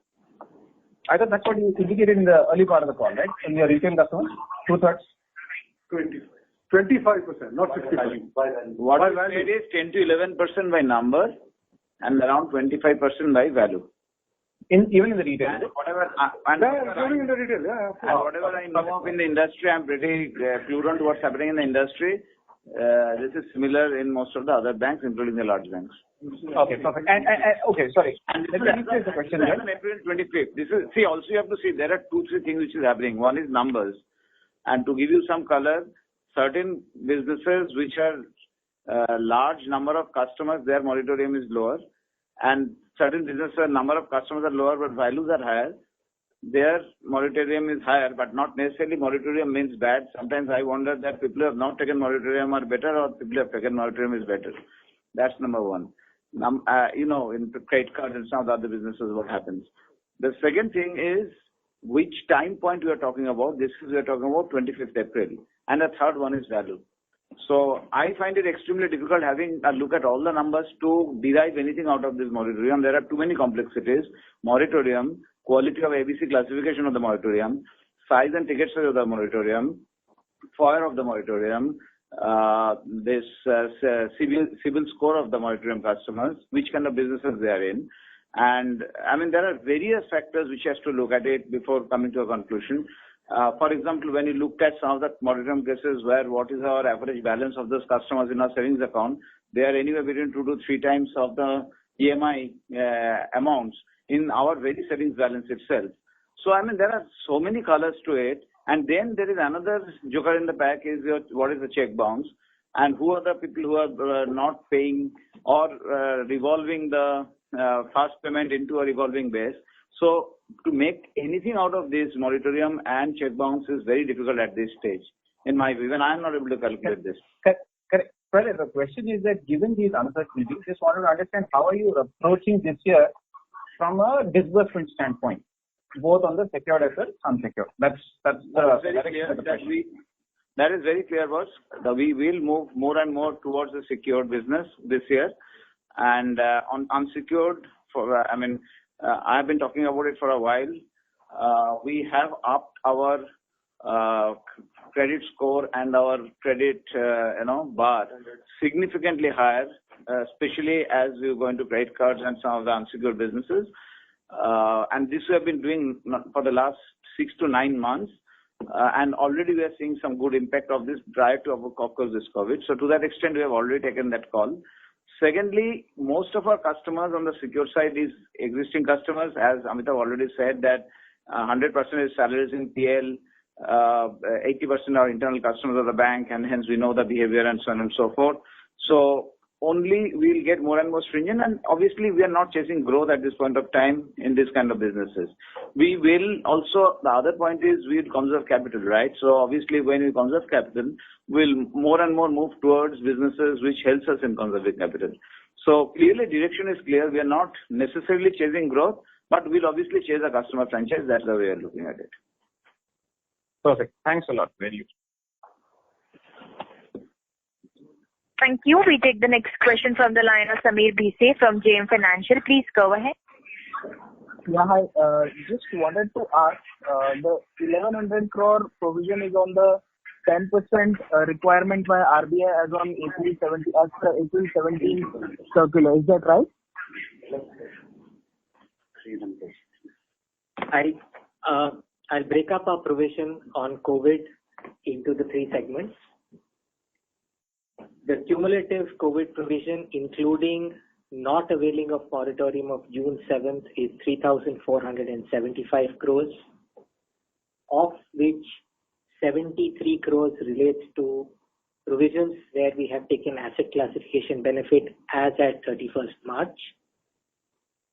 I thought that's what you indicated in the early part of the call, right? In your retail customers, 2/3? 25%, not 65%. What we said is 10 to 11% by number and around 25% by value. Even in the retail? Whatever in the retail, whatever I know of in the industry, I'm pretty fluent to what's happening in the industry. This is similar in most of the other banks, including the large banks. Okay, perfect. Okay, sorry. And let me rephrase the question again. April 25th. Also you have to see there are 2-3 things which is happening. One is numbers. And to give you some color, certain businesses which are large number of customers, their moratorium is lower. And certain businesses, number of customers are lower, but values are higher. Their moratorium is higher, but not necessarily moratorium means bad. Sometimes I wonder that people who have not taken moratorium are better, or people who have taken moratorium is better. That's number one. In credit cards and some of the other businesses, what happens. The second thing is which time point we are talking about. We are talking about 25th April. And the third one is value. So I find it extremely difficult having a look at all the numbers to derive anything out of this moratorium. There are too many complexities. Moratorium, quality of ABC classification of the moratorium, size and ticket size of the moratorium, FOIR of the moratorium, this CIBIL score of the moratorium customers, which kind of businesses they are in. And I mean, there are various factors which has to look at it before coming to a conclusion. For example, when you look at some of the moratorium cases where what is our average balance of those customers in our savings account, they are anywhere between 2 to 3 times of the EMI amounts in our very savings balance itself. So, I mean, there are so many colors to it. And then there is another joker in the pack is what is the check bounce and who are the people who are not paying or revolving the fast payment into a revolving base. So, to make anything out of this moratorium and check bounce is very difficult at this stage, in my view. Even I am not able to calculate this. Correct. Well, the question is that given these uncertainties, just wanted to understand how are you approaching this year from a disbursement standpoint, both on the secured as well as unsecured. That's the direction of the question. That is very clear, boss. We will move more and more towards the secured business this year, and on unsecured, I have been talking about it for a while. We have upped our credit score and our credit, bar significantly higher, especially as we go into credit cards and some of the unsecured businesses. And this we have been doing for the last 6 to 9 months. And already we are seeing some good impact of this prior to, of course, this COVID. So to that extent, we have already taken that call. Secondly, most of our customers on the secure side is existing customers. As Amitabh already said that 100% is salaries in PL, 80% are internal customers of the bank, and hence we know the behavior and so on and so forth. So only we'll get more and more stringent, and obviously we are not chasing growth at this point of time in this kind of businesses. We will also, the other point is we will conserve capital, right? So obviously when we conserve capital, we'll more and more move towards businesses which helps us in conserving capital. So clearly direction is clear. We are not necessarily chasing growth, but we'll obviously chase a customer franchise. That's the way we are looking at it. Perfect. Thanks a lot. Very useful. Thank you. We take the next question from the line of Sameer Bhise from JM Financial. Please go ahead. Yeah, hi. Just wanted to ask, the 1100 crore provision is on the 10% requirement by RBI as on April 17 circular. Is that right? I'll break up our provision on COVID into the 3 segments. The cumulative COVID provision, including not availing of moratorium of June 7th, is 3,475 crores, of which 73 crores relates to provisions where we have taken asset classification benefit as at 31st March.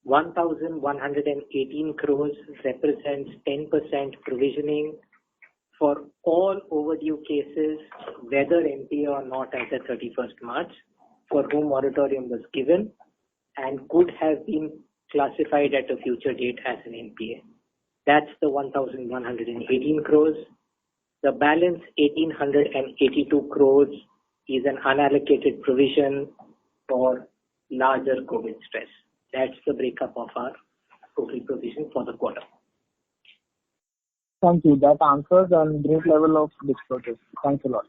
1,118 crores represents 10% provisioning for all overdue cases, whether NPA or not as at 31st March, for whom moratorium was given and could have been classified at a future date as an NPA. That's the 1,118 crores. The balance 1,882 crores is an unallocated provision for larger COVID stress. That's the breakup of our total provision for the quarter. Thank you. That answers and great level of disclosure. Thanks a lot.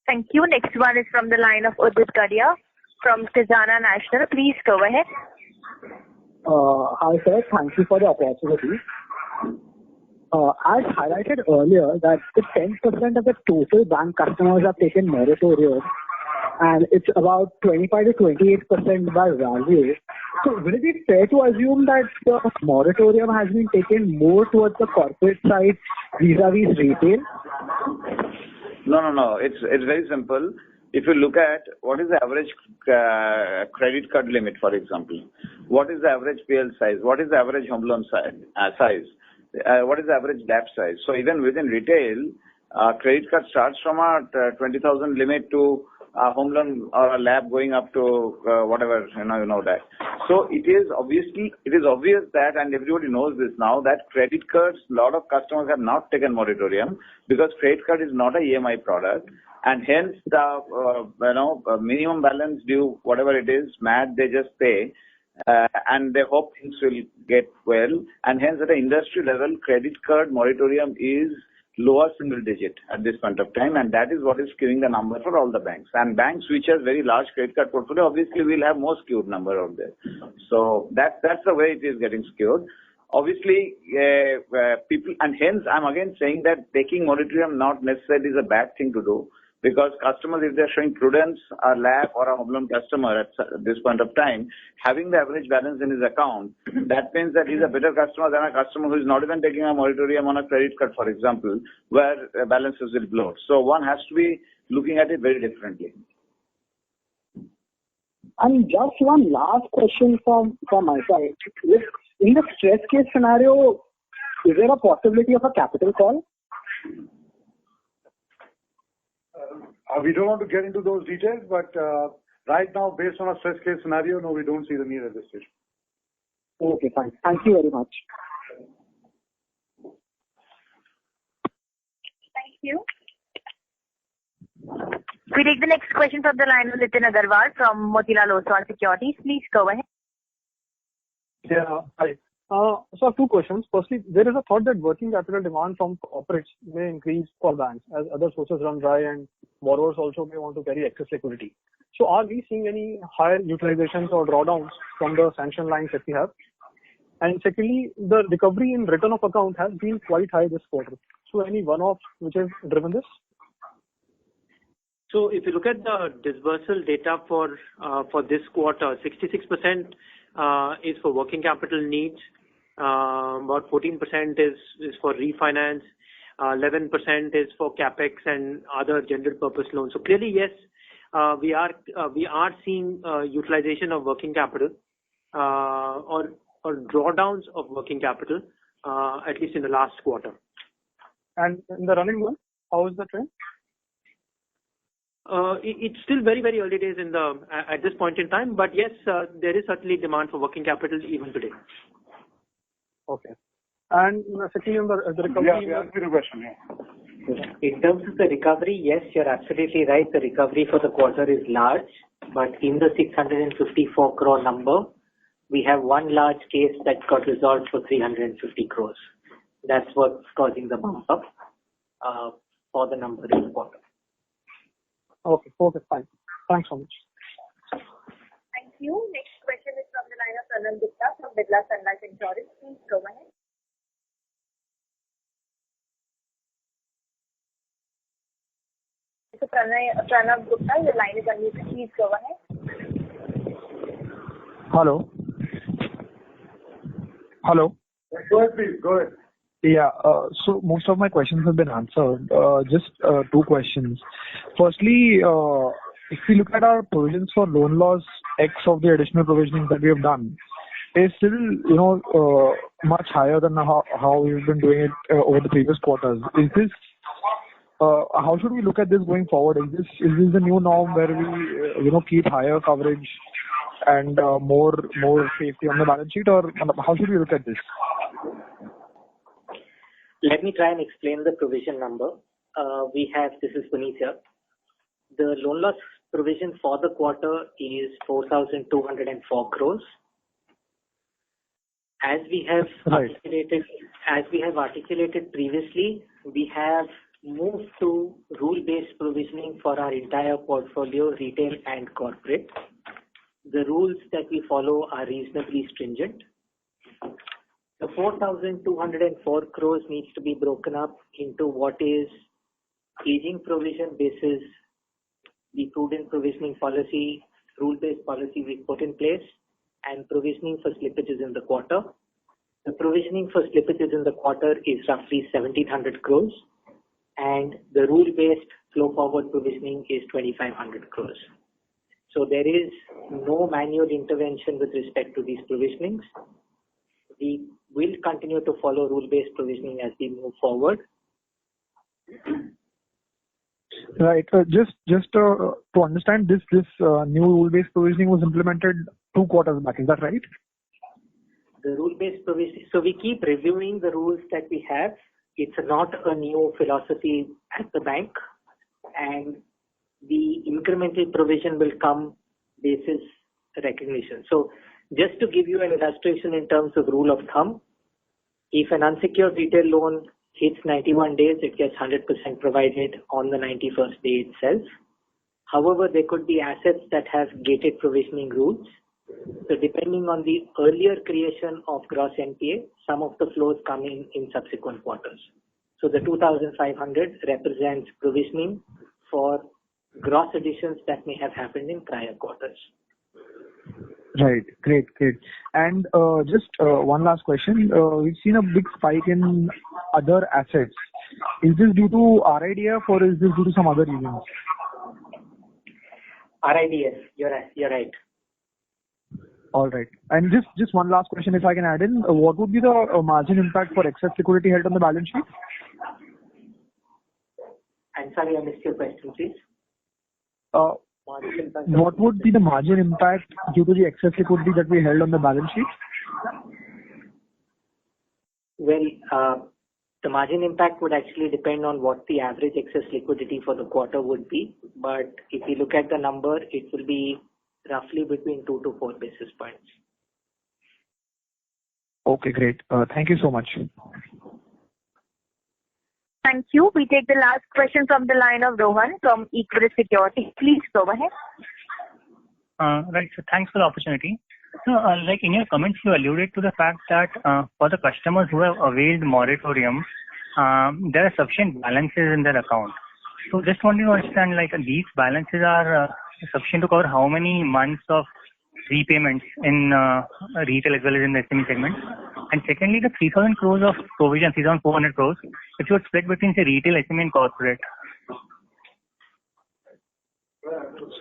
Thank you. Next one is from the line of Udit Gadia from Khazanah Nasional. Please go ahead. Hi sir, thank you for the opportunity. As highlighted earlier that the 10% of the total bank customers have taken moratorium and it's about 25 to 28% by value. So will it be fair to assume that the moratorium has been taken more towards the corporate side vis-a-vis retail? No. It's very simple. If you look at what is the average credit card limit, for example, what is the average PL size, what is the average home loan size, what is the average LAP size. So even within retail, credit card starts from a 20,000 limit to a home loan or a LAP going up to whatever, you know that. So it is obvious that, and everybody knows this now, that credit cards, a lot of customers have not taken moratorium because credit card is not a EMI product, and hence the minimum balance due, whatever it is, MAD, they just pay. And they hope things will get well, and hence at the industry level, credit card moratorium is lower single digit at this point of time, and that is what is skewing the number for all the banks. And banks which has very large credit card portfolio, obviously will have more skewed number out there. So that's the way it is getting skewed. Obviously, people, and hence I'm again saying that taking moratorium not necessarily is a bad thing to do, because customers, if they're showing prudence, a LAP or a home loan customer at this point of time, having the average balance in his account, that means that he's a better customer than a customer who is not even taking a moratorium on a credit card, for example, where balances will bloat. So one has to be looking at it very differently. And just one last question from my side. In the stress case scenario, is there a possibility of a capital call? We don't want to get into those details, but right now, based on a stress case scenario, no, we don't see the need at this stage. Okay, fine. Thank you very much. Thank you. We take the next question from the line of Nitin Agarwal from Motilal Oswal Securities. Please go ahead. Yeah, hi. So I have two questions. Firstly, there is a thought that working capital demand from corporates may increase for banks as other sources run dry and borrowers also may want to carry excess liquidity. So are we seeing any higher utilizations or drawdowns from the sanction lines that we have? And secondly, the recovery in return of account has been quite high this quarter. So any one-off which has driven this? So if you look at the disbursal data for this quarter, 66% is for working capital needs. About 14% is for refinance, 11% is for capex and other general purpose loans. So clearly, yes, we are seeing utilization of working capital or drawdowns of working capital, at least in the last quarter. And in the running one, how is the trend? It's still very, very early days at this point in time, but yes, there is certainly demand for working capital even today. Okay. And secondly, on the recovery. Yeah, answer the question. Yeah. In terms of the recovery, yes, you're absolutely right. The recovery for the quarter is large, but in the 654 crore number, we have one large case that got resolved for 350 crores. That's what's causing the bump up for the number this quarter. Okay, fine. Thanks so much. Thank you. Next question is from the line of Pranav Gupta from Birla Sun Life Insurance. Please go ahead. So Pranav Gupta, your line is unmuted. Please go ahead. Hello. Go ahead, please. Go ahead. Yeah. So most of my questions have been answered. Just two questions. Firstly, if we look at our provisions for loan loss, X of the additional provisioning that we have done, is still, much higher than how we've been doing it over the previous quarters. Is this? How should we look at this going forward? Is this the new norm where we, keep higher coverage and more safety on the balance sheet, or how should we look at this? Let me try and explain the provision number. This is Puneet here. The loan loss provision for the quarter is 4,204 crores. As we have articulated previously, we have moved to rule-based provisioning for our entire portfolio, retail and corporate. The rules that we follow are reasonably stringent. The 4,204 crores needs to be broken up into what is aging provision basis, the prudent provisioning policy, rule-based policy we put in place, and provisioning for slippages in the quarter. The provisioning for slippages in the quarter is roughly 1,700 crores, and the rule-based flow-forward provisioning is 2,500 crores. So there is no manual intervention with respect to these provisionings. We will continue to follow rule-based provisioning as we move forward. Right. Just to understand, this new rule-based provisioning was implemented 2 quarters back. Is that right? The rule-based provisioning. So we keep reviewing the rules that we have. It's not a new philosophy at the bank, and the incremental provision will come basis recognition. So just to give you an illustration in terms of rule of thumb, if an unsecured retail loan hits 91 days, it gets 100% provided on the 91st day itself. However, there could be assets that have gated provisioning rules. So depending on the earlier creation of gross NPA, some of the flows come in subsequent quarters. So the 2,500 represents provisioning for gross additions that may have happened in prior quarters. Right. Great. And just one last question. We've seen a big spike in other assets. Is this due to RIDF or is this due to some other reasons? RIDF. You're right. All right. And just one last question, if I can add in. What would be the margin impact for excess liquidity held on the balance sheet? I'm sorry, I missed your question, please. What would be the margin impact due to the excess liquidity that we held on the balance sheet? Well, the margin impact would actually depend on what the average excess liquidity for the quarter would be. But if you look at the number, it will be roughly between 2 to 4 basis points. Okay, great. Thank you so much. Thank you. We take the last question from the line of Rohan from Equirus Securities. Please go ahead. Right. So thanks for the opportunity. So, like in your comments, you alluded to the fact that for the customers who have availed moratorium, there are sufficient balances in their account. So just wanted to understand, like these balances are sufficient to cover how many months of repayments in retail as well as in the SME segment. And secondly, the 3,000 crores of provision, 3,400 crores, if you would split between say retail, SME and corporate.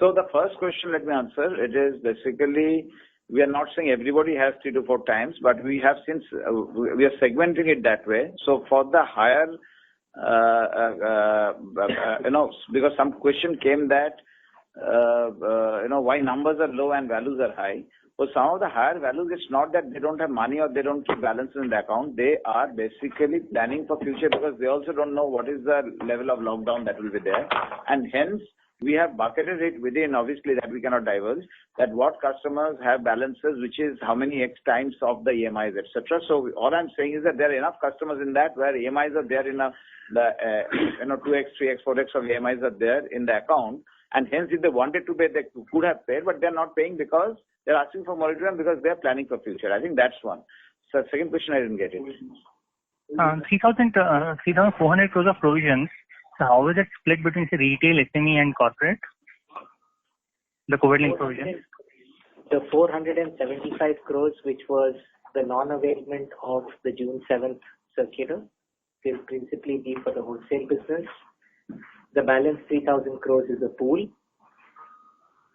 So the first question, let me answer. It is basically, we are not saying everybody has 3 to 4 times, but we have since, we are segmenting it that way. So for the higher, because some question came that, why numbers are low and values are high. For some of the higher values, it's not that they don't have money or they don't keep balances in the account. They are basically planning for future because they also don't know what is the level of lockdown that will be there. And hence, we have bucketed it within, obviously, that we cannot divulge, that what customers have balances, which is how many X times of the EMIs, etc. So all I'm saying is that there are enough customers in that where EMIs are there in 2X, 3X, 4X of EMIs are there in the account. And hence, if they wanted to pay, they could have paid, but they're not paying because they're asking for moratorium because they're planning for future. I think that's one. So second question, I didn't get it. 3,400 crores of provisions. So how is it split between say retail, SME and corporate? The COVID-linked provision. The 475 crores, which was the non-availment of the June 7th circular, will principally be for the wholesale business. The balance 3,000 crores is a pool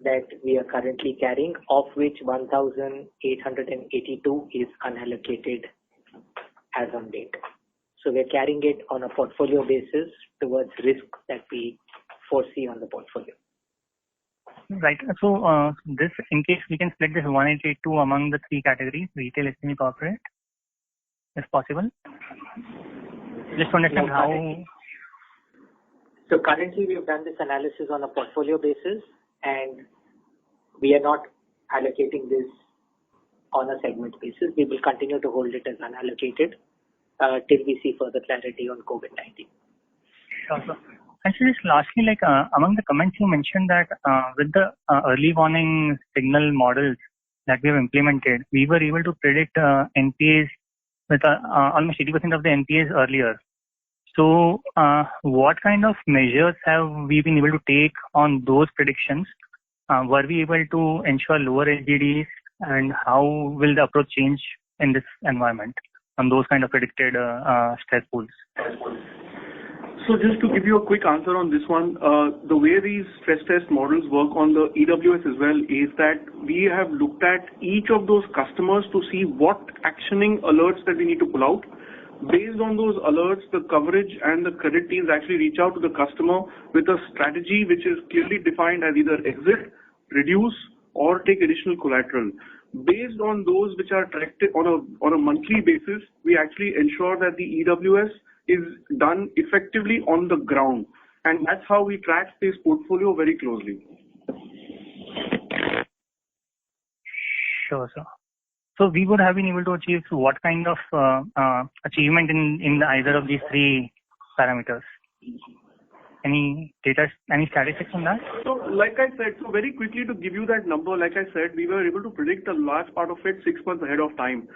that we are currently carrying, of which 1,882 is unallocated as on date. So we're carrying it on a portfolio basis towards risk that we foresee on the portfolio. Right. So this, in case we can split this 1,882 among the 3 categories, retail, SME, corporate, if possible. Just to understand how. So currently we have done this analysis on a portfolio basis and we are not allocating this on a segment basis. We will continue to hold it as unallocated till we see further clarity on COVID-19. Sure, sir. And so just lastly, like among the comments you mentioned that with the early warning signal models that we have implemented, we were able to predict NPAs with almost 80% of the NPAs earlier. So what kind of measures have we been able to take on those predictions? Were we able to ensure lower LGDs, and how will the approach change in this environment on those kind of predicted stress pools? So just to give you a quick answer on this one, the way these stress test models work on the EWS as well is that we have looked at each of those customers to see what actioning alerts that we need to pull out. Based on those alerts, the coverage and the credit teams actually reach out to the customer with a strategy which is clearly defined as either exit, reduce, or take additional collateral. Based on those which are tracked on a monthly basis, we actually ensure that the EWS is done effectively on the ground. And that's how we track this portfolio very closely. Sure, sir. So we would have been able to achieve what kind of achievement in either of these three parameters? Any data, any statistics on that? So like I said, so very quickly to give you that number, like I said, we were able to predict a large part of it 6 months ahead of time.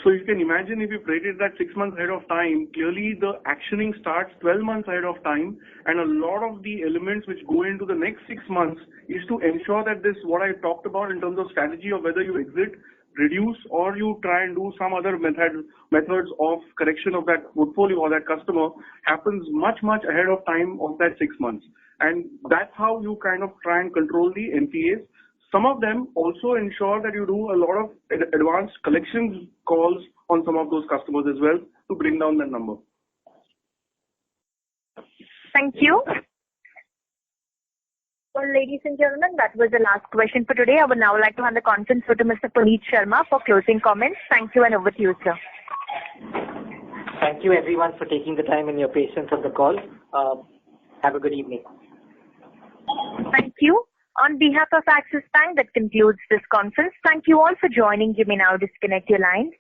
So you can imagine if you predicted that 6 months ahead of time, clearly the actioning starts 12 months ahead of time, and a lot of the elements which go into the next 6 months is to ensure that this, what I talked about in terms of strategy of whether you exit, reduce, or you try and do some other methods of correction of that portfolio or that customer happens much ahead of time of that 6 months. And that's how you kind of try and control the NPAs. Some of them also ensure that you do a lot of advanced collections calls on some of those customers as well to bring down that number. Thank you. Well, ladies and gentlemen, that was the last question for today. I would now like to hand the conference over to Mr. Puneet Sharma for closing comments. Thank you, and over to you, sir. Thank you, everyone, for taking the time and your patience on the call. Have a good evening. Thank you. On behalf of Axis Bank, that concludes this conference. Thank you all for joining. You may now disconnect your lines.